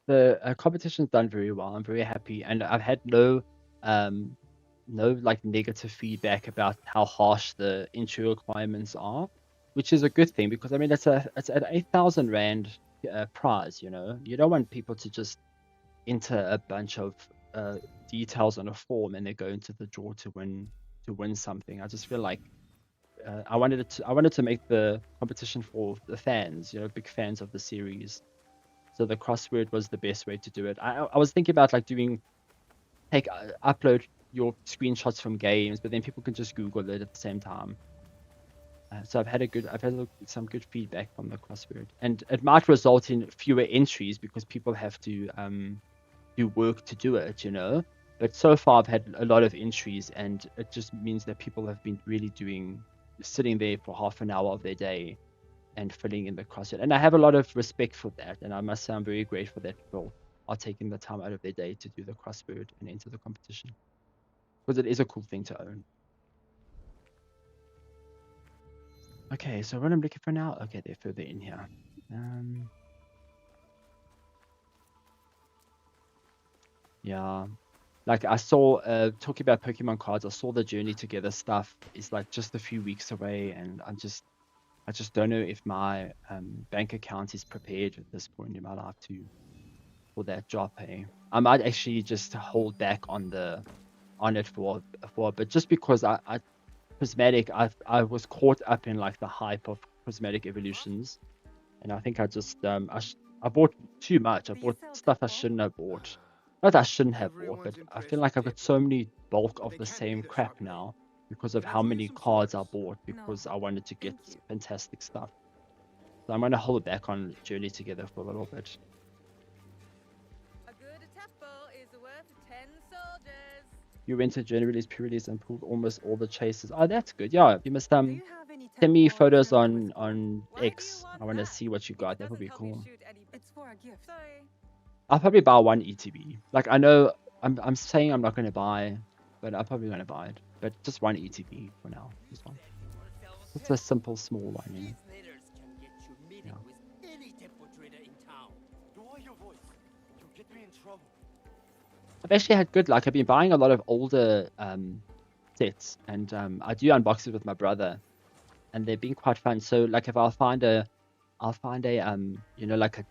The competition's done very well. I'm very happy, and I've had no like negative feedback about how harsh the entry requirements are, which is a good thing because I mean it's an 8,000 rand prize. You know, you don't want people to just enter a bunch of details on a form and they go into the draw to win something. I just feel like I wanted to make the competition for the fans, you know, big fans of the series. So the crossword was the best way to do it. I was thinking about like upload your screenshots from games, but then people can just Google it at the same time. So I've had some good feedback from the crossword, and it might result in fewer entries because people have to do work to do it, you know. But so far I've had a lot of entries, and it just means that people have been really sitting there for half an hour of their day and filling in the crossword. And I have a lot of respect for that, and I must say I'm very grateful that people are taking the time out of their day to do the crossword and enter the competition, because it is a cool thing to own. Okay, so what I'm looking for now, okay, they're further in here. Yeah, like I saw, talking about Pokemon cards, I saw the Journey Together stuff is like just a few weeks away, and I just don't know if my bank account is prepared at this point in my life for that drop. I might actually just hold back on it for a bit, just because Prismatic, I was caught up in like the hype of Prismatic Evolutions, and I think I just I bought too much. I bought stuff I shouldn't have bought. Not that I shouldn't have bought, but I feel like I've got so many bulk of the same crap now because of how many cards I bought, because I wanted to get fantastic stuff. So I'm gonna hold back on Journey Together for a little bit. A good temple is worth 10 soldiers. You went to Journey release, pre-release, and pulled almost all the chases. Oh, that's good. Yeah, you must send me photos on X. I want to see what you got. That would be cool. It's for a gift. Sorry. I'll probably buy one ETB. Like I know I'm saying I'm not going to buy, but I'm probably going to buy it. But just one ETB for now. Just one. It's a simple, small one. You know? I've actually had good luck. I've been buying a lot of older sets, and I do unboxes with my brother, and they've been quite fun. So like if I'll find a you know, like a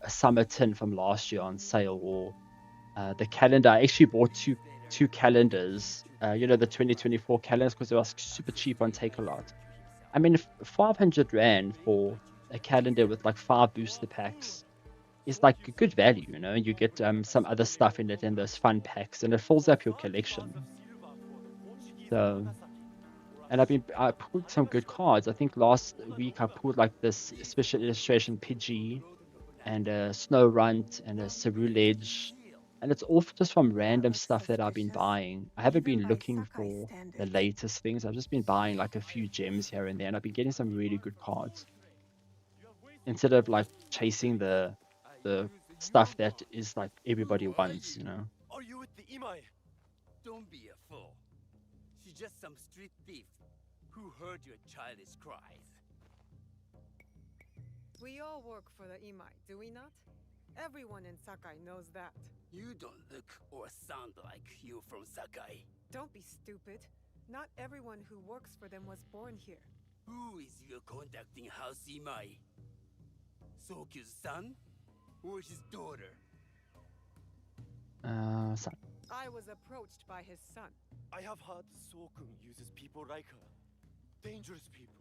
summer tin from last year on sale, or the calendar. I actually bought two calendars, you know, the 2024 calendars, because they were super cheap on Takealot. I mean, 500 rand for a calendar with like 5 booster packs is like a good value, you know. You get some other stuff in it, and those fun packs, and it fills up your collection. So, and I pulled some good cards. I think last week I pulled like this special illustration Pidgey, and a Snorunt, and a Ceruledge, and it's all just from random stuff that I've been buying. I haven't been looking for the latest things. I've just been buying like a few gems here and there, and I've been getting some really good cards instead of like chasing the stuff that is like everybody wants, you know. you with the Imai? Don't be a fool. She's just some street thief who heard your childish cries. We all work for the Imai, do we not? Everyone in Sakai knows that. You don't look or sound like you from Sakai. Don't be stupid. Not everyone who works for them was born here. Who is your contacting House Imai? Sokyu's son? Or his daughter? Son. I was approached by his son. I have heard Sokun uses people like her. Dangerous people.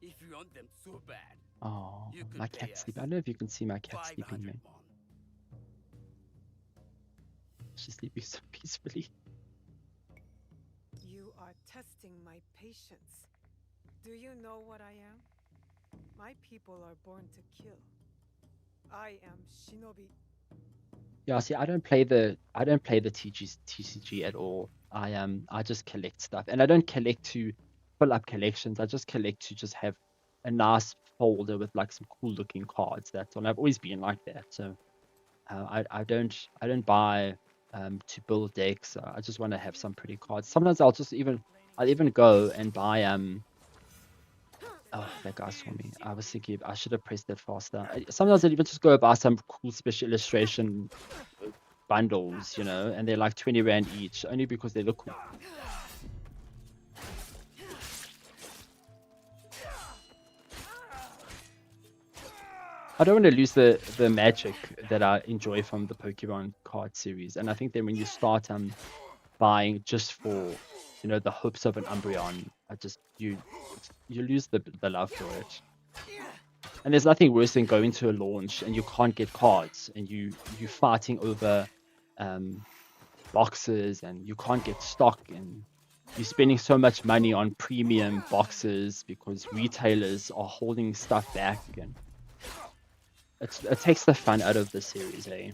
If you want them so bad, Oh, you could my pay cat us sleep. I don't know if you can see my cat sleeping, 500 man. won. She's sleeping so peacefully. You are testing my patience. Do you know what I am? My people are born to kill. I am Shinobi. Yeah, see, I don't play the TCG at all. I just collect stuff, and I don't collect to fill up collections. I just collect to just have a nice folder with like some cool looking cards. That's all. I've always been like that. So I don't buy to build decks. I just want to have some pretty cards. Sometimes I'll even go and buy Oh, that guy saw me. I was thinking I should have pressed that faster. Sometimes I'll even just go buy some cool special illustration bundles, you know, and they're like 20 rand each, only because they look cool. I don't want to lose the magic that I enjoy from the Pokemon card series, and I think that when you start buying just for, you know, the hopes of an Umbreon, you lose the love for it. And there's nothing worse than going to a launch and you can't get cards, and you're fighting over boxes, and you can't get stock, and you're spending so much money on premium boxes because retailers are holding stuff back, and it takes the fun out of the series, eh?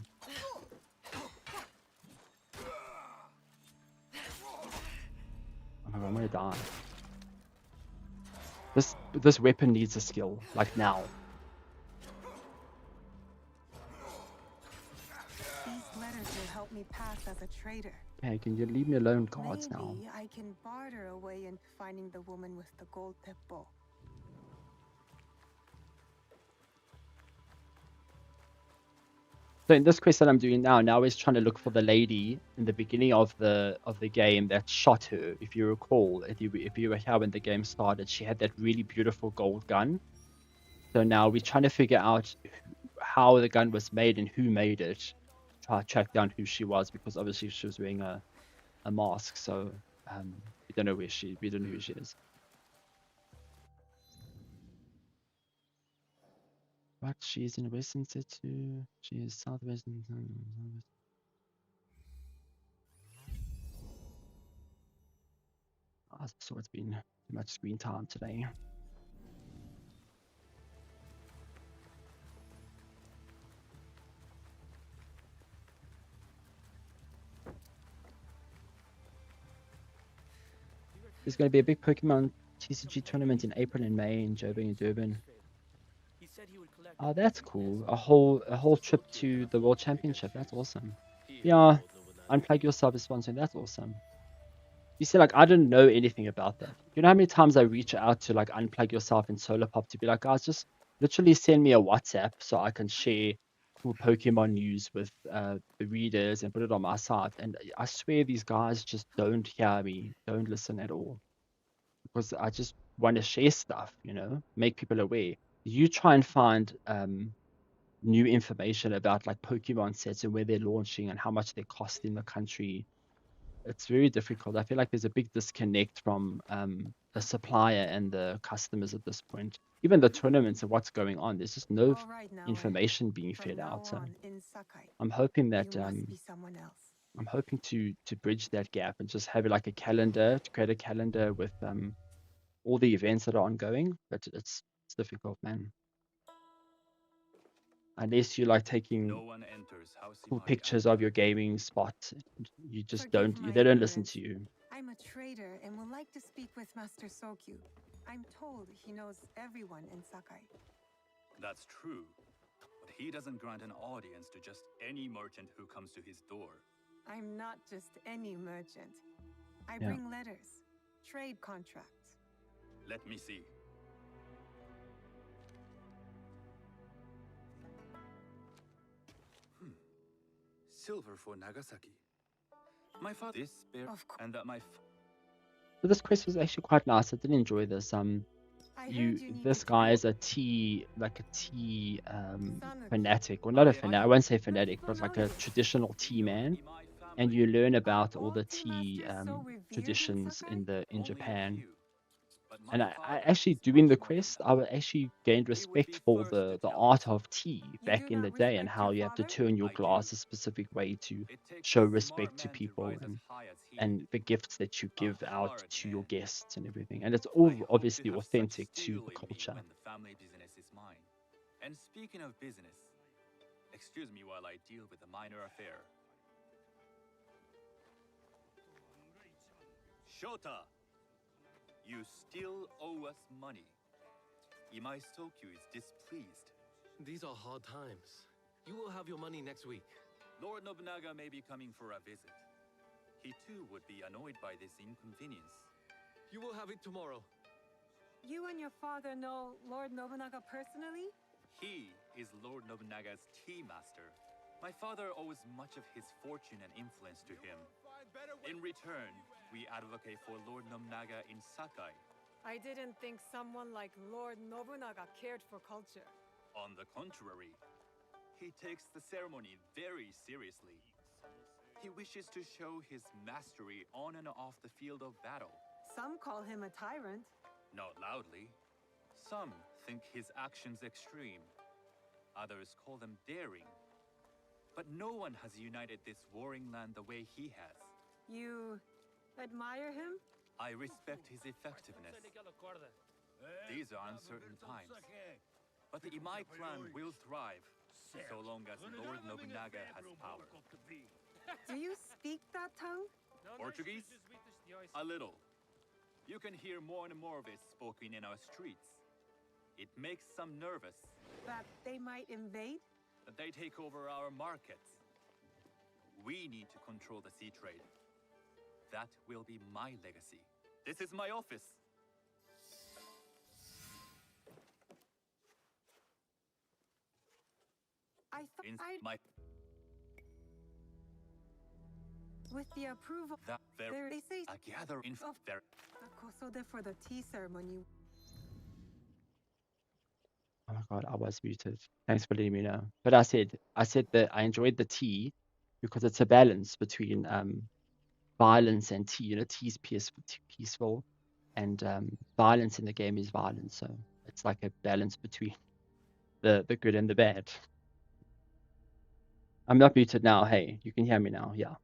Oh my god, I'm gonna die. This weapon needs a skill, like now. These letters will help me pass as a trader. Okay, can you leave me alone, cards now? Maybe I can barter a way into finding the woman with the gold teppo. So in this quest that I'm doing now is trying to look for the lady in the beginning of the game that shot her. If you recall, if you were here when the game started, she had that really beautiful gold gun. So now we're trying to figure out how the gun was made and who made it. Try to track down who she was, because obviously she was wearing a mask. So we don't know who she is. But she's in Western City. She is Southwestern. So it's been too much screen time today. There's going to be a big Pokemon TCG tournament in April and May in Joburg and Durban. Oh, that's cool. A whole trip to the World Championship. That's awesome. Yeah, Unplug Yourself is sponsoring. That's awesome. You see, like, I didn't know anything about that. You know how many times I reach out to, like, Unplug Yourself and Solar Pop to be like, guys, just literally send me a WhatsApp so I can share cool Pokemon news with the readers and put it on my site. And I swear these guys just don't hear me, don't listen at all. Because I just want to share stuff, you know, make people aware. You try and find new information about like Pokemon sets and where they're launching and how much they cost in the country. It's very difficult. I feel like there's a big disconnect from the supplier and the customers at this point. Even the tournaments and what's going on, there's just no information being fed out. So I'm hoping that I'm hoping to bridge that gap and just have like a calendar, to create a calendar with all the events that are ongoing. But it's difficult, man. Unless you like taking cool pictures of your gaming spot, you just they don't listen to you. I'm a trader and would like to speak with Master Sokyu. I'm told he knows everyone in Sakai. That's true, but he doesn't grant an audience to just any merchant who comes to his door. I'm not just any merchant. I Yeah. bring letters, trade contracts. Let me see. Silver for Nagasaki. My father is spare, and that my So this quest was actually quite nice. I did enjoy this. This guy is a tea fanatic, or not a fanatic. I won't say fanatic, but like a traditional tea man, and you learn about all the tea traditions in Japan. And I actually, doing the quest, I actually gained respect for the art of tea back in the day, and how you have to turn your glass a specific way to show respect to people, and the gifts that you give out to your guests and everything. And it's all obviously authentic to the culture. when the family business is mine. And speaking of business, excuse me while I deal with a minor affair. Shota! You still owe us money. Imai Sokyu is displeased. These are hard times. You will have your money next week. Lord Nobunaga may be coming for a visit. He too would be annoyed by this inconvenience. You will have it tomorrow. You and your father know Lord Nobunaga personally? He is Lord Nobunaga's tea master. My father owes much of his fortune and influence to him. In return, we advocate for Lord Nobunaga in Sakai. I didn't think someone like Lord Nobunaga cared for culture. On the contrary, he takes the ceremony very seriously. He wishes to show his mastery on and off the field of battle. Some call him a tyrant. Not loudly. Some think his actions extreme. Others call them daring. But no one has united this warring land the way he has. You admire him? I respect his effectiveness. These are uncertain times. But the Imai clan will thrive, so long as Lord Nobunaga has power. Do you speak that tongue? Portuguese? A little. You can hear more and more of it spoken in our streets. It makes some nervous. That they might invade? That they take over our markets. We need to control the sea trade. That will be my legacy. This is my office. I thought with the approval that there they say a gathering of there. Kosode for the tea ceremony. Oh my god, I was muted. Thanks for letting me know. But I said that I enjoyed the tea because it's a balance between violence and tea. You know, tea is peaceful, and violence in the game is violence. So it's like a balance between the good and the bad. I'm not muted now. Hey, you can hear me now. Yeah.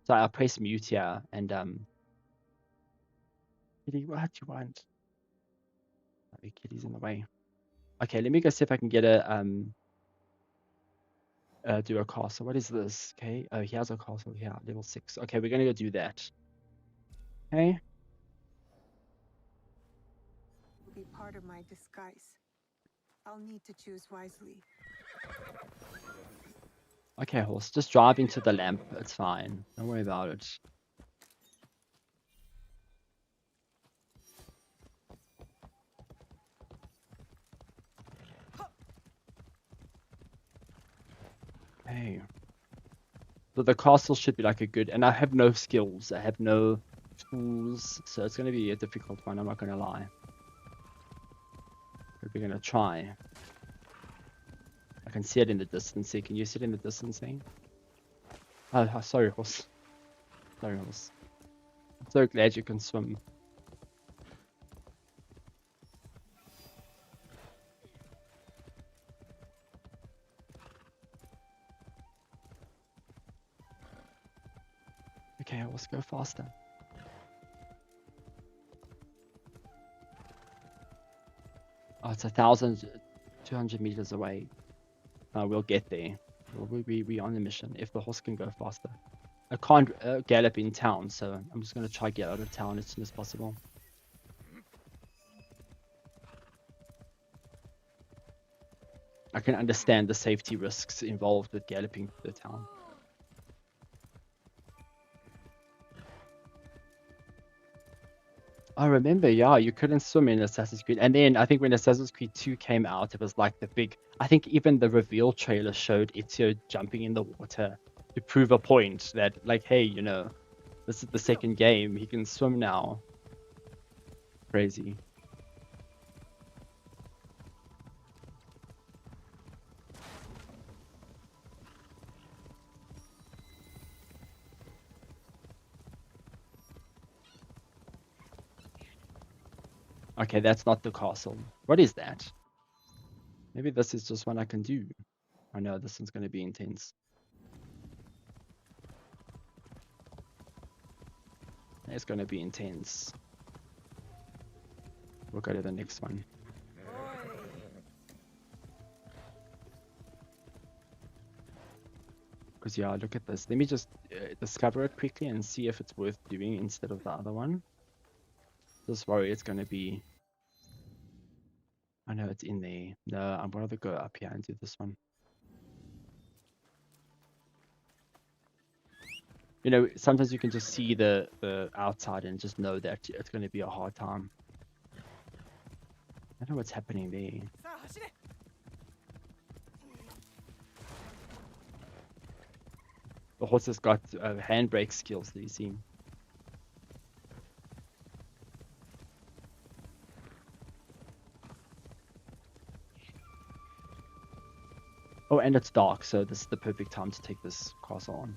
So I'll press mute here, and Kitty, what do you want? Oh, Kitty's in the way. Okay, let me go see if I can get a do a castle. What is this? Okay, oh, he has a castle here, level 6. Okay, we're gonna go do that. Okay. Will be part of my disguise. I'll need to choose wisely. Okay, horse, just drive into the lamp. It's fine. Don't worry about it. Okay. So the castle should be like a good, and I have no skills. I have no tools, so it's going to be a difficult one. I'm not going to lie. But we're going to try. I can see it in the distance. See, can you see it in the distance thing? Oh, sorry, horse. Sorry, horse. I'm so glad you can swim. Okay, let's go faster. Oh, it's 1,200 meters away. We'll get there. We'll be on the mission if the horse can go faster. I can't gallop in town, so I'm just going to try to get out of town as soon as possible. I can understand the safety risks involved with galloping through the town. I remember, yeah, you couldn't swim in Assassin's Creed. And then I think when Assassin's Creed 2 came out, it was like the big, I think even the reveal trailer showed Ezio jumping in the water to prove a point that, like, hey, you know, this is the second game. He can swim now. Crazy. Okay, that's not the castle. What is that? Maybe this is just one I can do. I know this one's going to be intense. It's going to be intense. We'll go to the next one. Because yeah, look at this. Let me just discover it quickly and see if it's worth doing instead of the other one. Just worry it's going to be... I know it's in there. No, I'd rather go up here and do this one. You know, sometimes you can just see the outside and just know that it's going to be a hard time. I don't know what's happening there. The horse has got handbrake skills that you see. Oh, and it's dark, so this is the perfect time to take this castle on.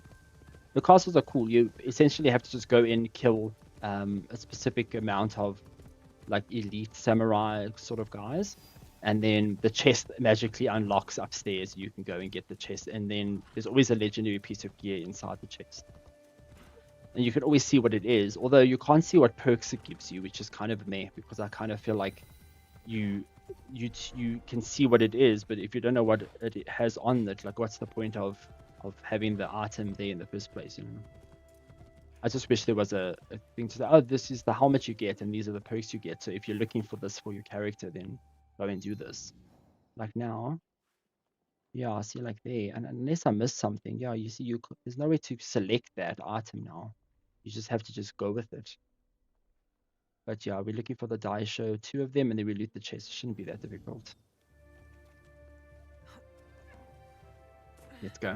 The castles are cool. You essentially have to just go in, kill a specific amount of like elite samurai sort of guys, and then the chest magically unlocks upstairs. You can go and get the chest, and then there's always a legendary piece of gear inside the chest. And you can always see what it is, although you can't see what perks it gives you, which is kind of meh, because I kind of feel like you can see what it is, but if you don't know what it has on it, like what's the point of having the item there in the first place, you know? I just wish there was a thing to say, oh, this is how much you get and these are the perks you get, so if you're looking for this for your character, then go and do this. Like now, yeah, I see like there, and unless I missed something, yeah, you see there's no way to select that item now. You just have to just go with it. But yeah, we're looking for the die show, 2 of them, and then we loot the chest. It shouldn't be that difficult. Let's go.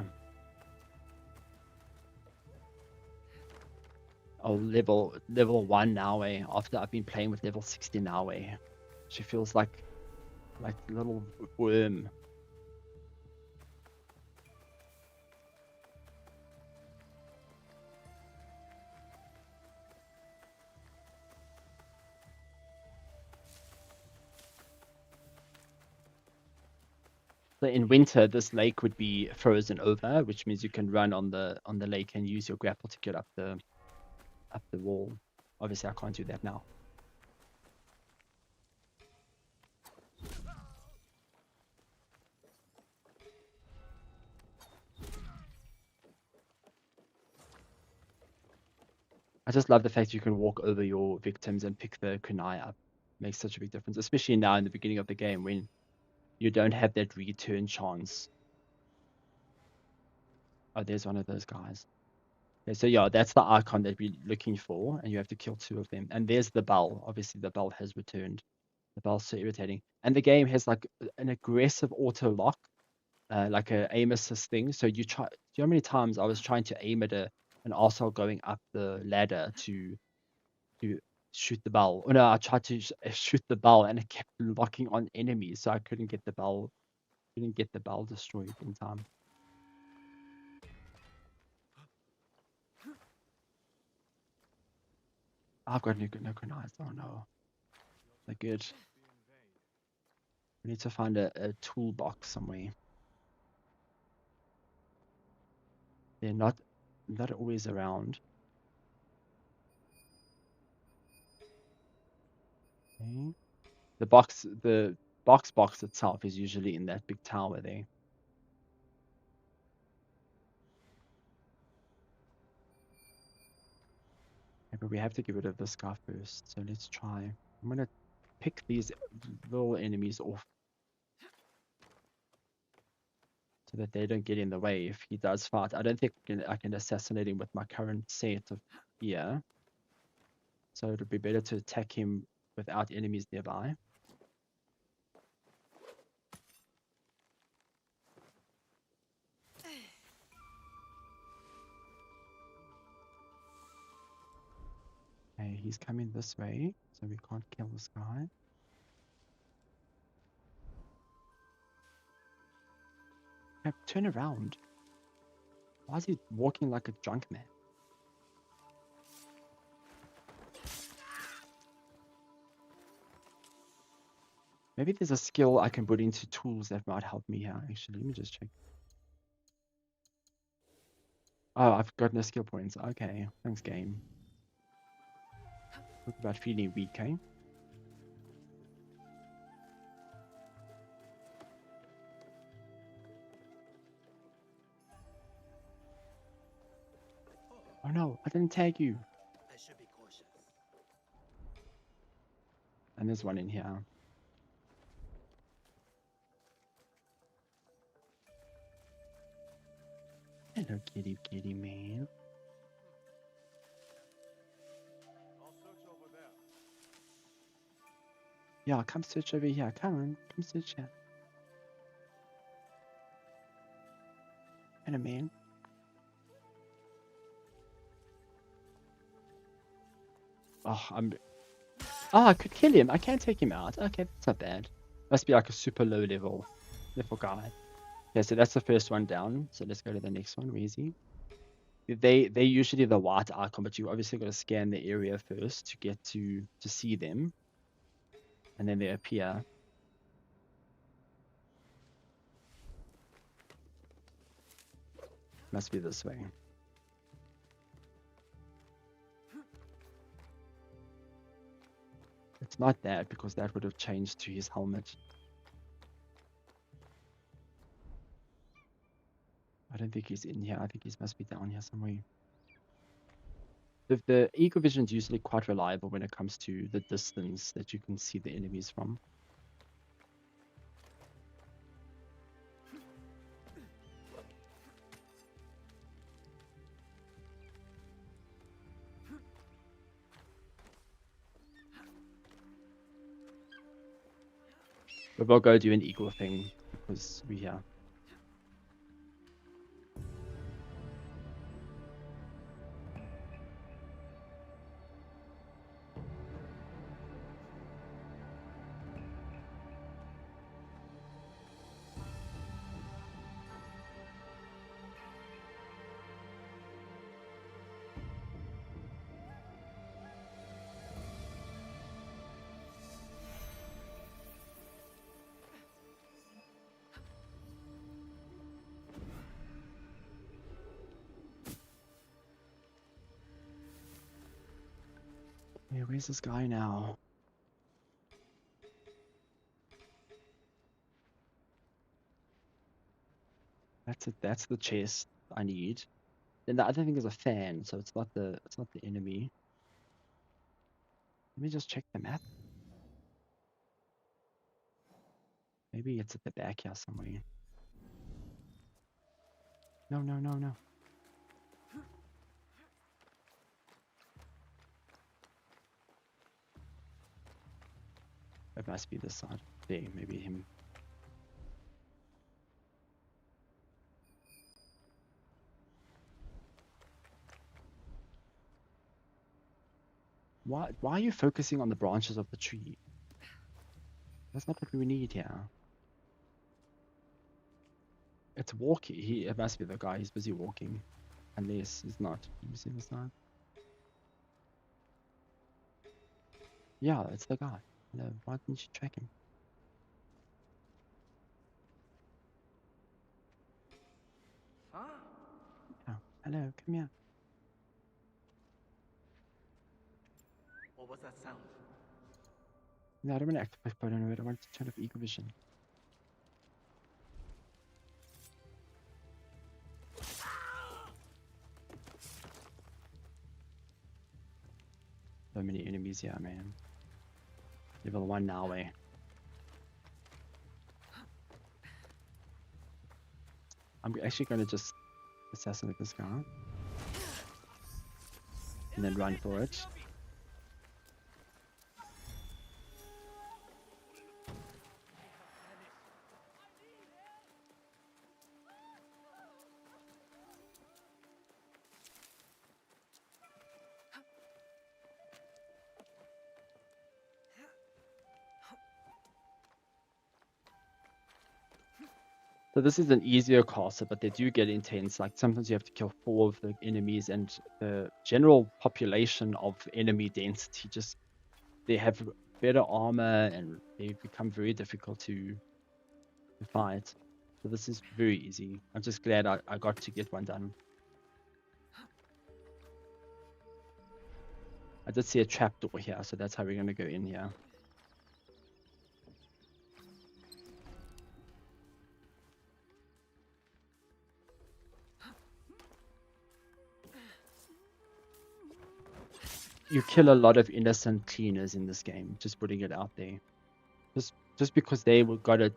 Oh, level 1 now, after I've been playing with level 60 now, She feels like a little worm. So in winter, this lake would be frozen over, which means you can run on the lake and use your grapple to get up the wall. Obviously, I can't do that now. I just love the fact you can walk over your victims and pick the kunai up. Makes such a big difference, especially now in the beginning of the game when you don't have that return chance. Oh, there's one of those guys. Okay, so yeah, that's the icon that we're looking for, and you have to kill 2 of them. And there's the bell. Obviously, the bell has returned. The bell's so irritating. And the game has like an aggressive auto lock, like a aim assist thing. So you try. Do you know how many times I was trying to aim at an arsehole going up the ladder to shoot the bell? Oh no, I tried to shoot the bell, and it kept locking on enemies, so I couldn't get the bell. Couldn't get the bell destroyed in time. I've got no grenades. Oh no. They're good. We need to find a toolbox somewhere. They're not always around. Okay. The box itself is usually in that big tower there. Okay, but we have to get rid of this guy first. So let's try. I'm gonna pick these little enemies off. so that they don't get in the way if he does fight. I don't think I can assassinate him with my current set of gear. So it would be better to attack him without enemies nearby. Okay, he's coming this way, so we can't kill this guy. Okay, turn around. Why is he walking like a drunk man? Maybe there's a skill I can put into tools that might help me here. Actually, let me just check. Oh, I've got no skill points. Okay, thanks, game. Talk about feeling weak, eh? Oh no, I didn't tag you. I should be cautious. And there's one in here. Hello, kitty, kitty man. I'll search over there. Yeah, come search over here. Come on, come search here. Hello, man. Oh, I could kill him. I can't take him out. Okay, that's not bad. Must be like a super low level guy. Okay, so that's the first one down. So let's go to the next one. Where is he? They usually the white icon, but you obviously got to scan the area first to get to see them, and then they appear. Must be this way. It's not that, because that would have changed to his helmet. I don't think he's in here. I think he must be down here somewhere. The Eco Vision is usually quite reliable when it comes to the distance that you can see the enemies from. But we'll go do an equal thing because we're here. Yeah, where's this guy now? That's it. That's the chest I need. Then the other thing is a fan, so it's not the enemy. Let me just check the map. Maybe it's at the back here somewhere. No, no, no, no. It must be this side. There, maybe him. Why are you focusing on the branches of the tree? That's not what we need here. It's walking. It must be the guy. He's busy walking. Unless he's not. Let me see this side. Yeah, it's the guy. No, why didn't you track him? Oh, hello, come here. What was that sound? No, I don't want to activate Paranoid. I want to turn off Eco Vision. So many enemies here, man. Level 1 now, eh? I'm actually going to just assassinate this guy. And then run for it. So this is an easier castle, but they do get intense. Like sometimes you have to kill 4 of the enemies, and the general population of enemy density just they have better armor and they become very difficult to fight. So this is very easy. I'm just glad I got to get one done. I did see a trapdoor here, so that's how we're gonna go in here. You kill a lot of innocent cleaners in this game, just putting it out there. Just because they got a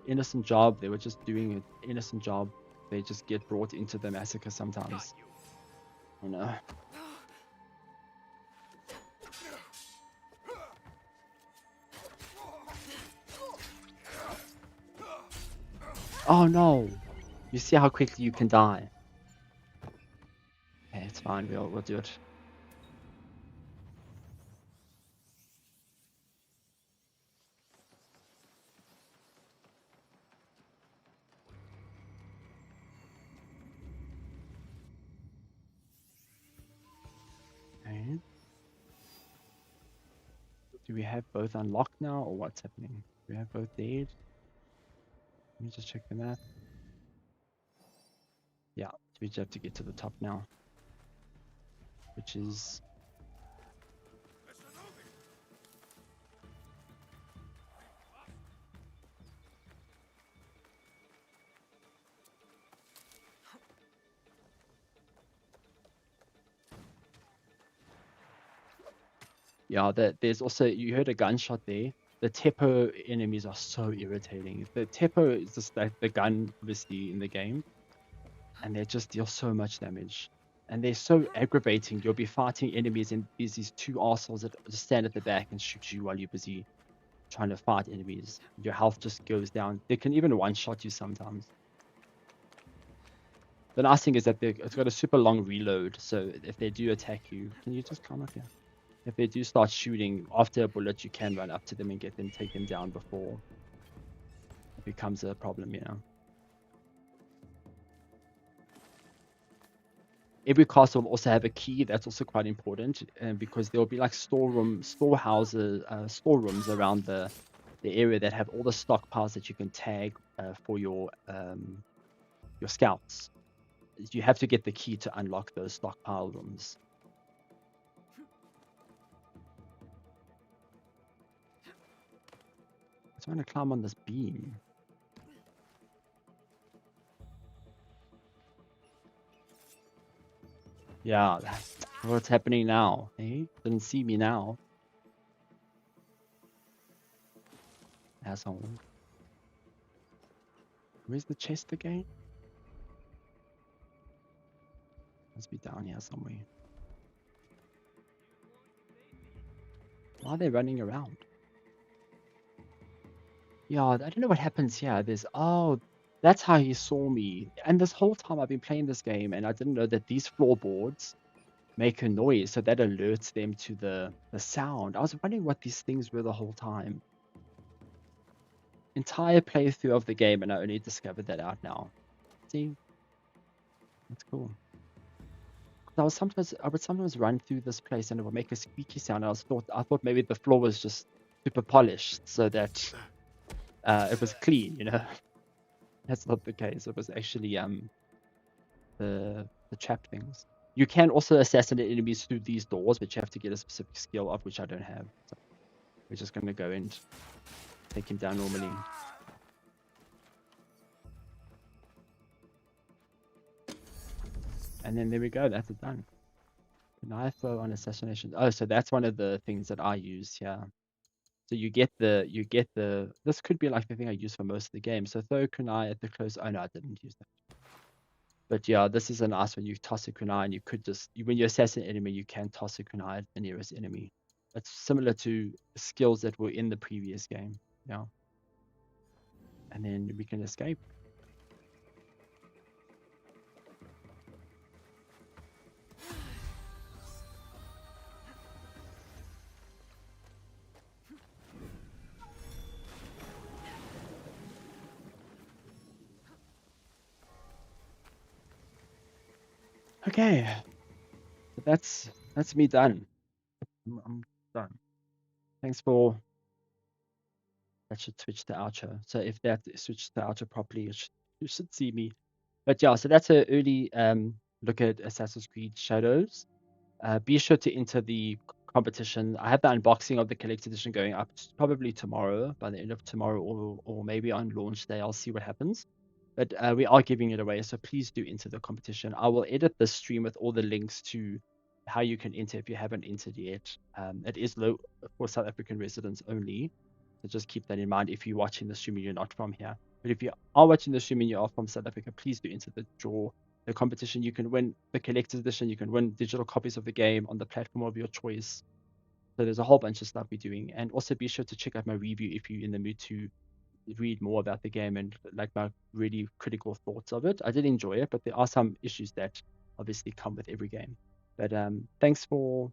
innocent job, they were just doing an innocent job, they just get brought into the massacre sometimes. You know. Oh no! You see how quickly you can die. Okay, it's fine, we'll do it. Okay. Do we have both unlocked now, or what's happening? Do we have both dead? Let me just check the map. Yeah, we just have to get to the top now. Which is... Yeah, there's also, you heard a gunshot there. The Teppo enemies are so irritating. The Teppo is just like the gun, obviously, in the game. And they just deal so much damage. And they're so aggravating. You'll be fighting enemies and there's these 2 arseholes that just stand at the back and shoot you while you're busy trying to fight enemies. Your health just goes down. They can even one-shot you sometimes. The nice thing is that it's got a super long reload, so if they do attack you... Can you just come up here? If they do start shooting after a bullet, you can run up to them and take them down before it becomes a problem, you know. Every castle will also have a key. That's also quite important, because there will be like storerooms around the area that have all the stockpiles that you can tag for your scouts. You have to get the key to unlock those stockpile rooms. I'm trying to climb on this beam. Yeah, that's what's happening now. Eh? Didn't see me now. Asshole. Where's the chest again? Must be down here somewhere. Why are they running around? Yeah, I don't know what happens here. Oh, that's how he saw me. And this whole time I've been playing this game and I didn't know that these floorboards make a noise, so that alerts them to the sound. I was wondering what these things were the whole time. Entire playthrough of the game and I only discovered that out now. See? That's cool. I would sometimes run through this place and it would make a squeaky sound. I thought maybe the floor was just super polished so that it was clean, you know. That's not the case. It was actually the trap things. You can also assassinate enemies through these doors, but you have to get a specific skill of which I don't have. So we're just gonna go and take him down normally. And then there we go, that's it done. Knife throw on assassination. Oh, so that's one of the things that I use here. So you get the this could be like the thing I use for most of the game. So throw kunai at the close. Oh no, I didn't use that. But yeah, this is a nice one. You toss a kunai and you could just when you assassinate an enemy, you can toss a kunai at the nearest enemy. It's similar to skills that were in the previous game. Yeah. And then we can escape. Okay, so that's me done. I'm done. Thanks for. That should switch to outro. So if that switches to outro properly, you should see me. But yeah, so that's an early look at Assassin's Creed Shadows. Be sure to enter the competition. I have the unboxing of the collector's edition going up probably tomorrow, by the end of tomorrow, or maybe on launch day. I'll see what happens. But we are giving it away, so please do enter the competition. I will edit the stream with all the links to how you can enter if you haven't entered yet. It is low for South African residents only, so just keep that in mind if you're watching the stream and you're not from here. But if you are watching the stream and you are from South Africa, please do enter the draw, the competition. You can win the collector's edition. You can win digital copies of the game on the platform of your choice. So there's a whole bunch of stuff we're doing. And also be sure to check out my review if you're in the mood to read more about the game and like my really critical thoughts of it. I did enjoy it, but there are some issues that obviously come with every game. But thanks for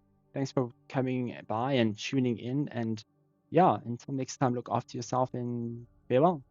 coming by and tuning in. And yeah, until next time, look after yourself and farewell.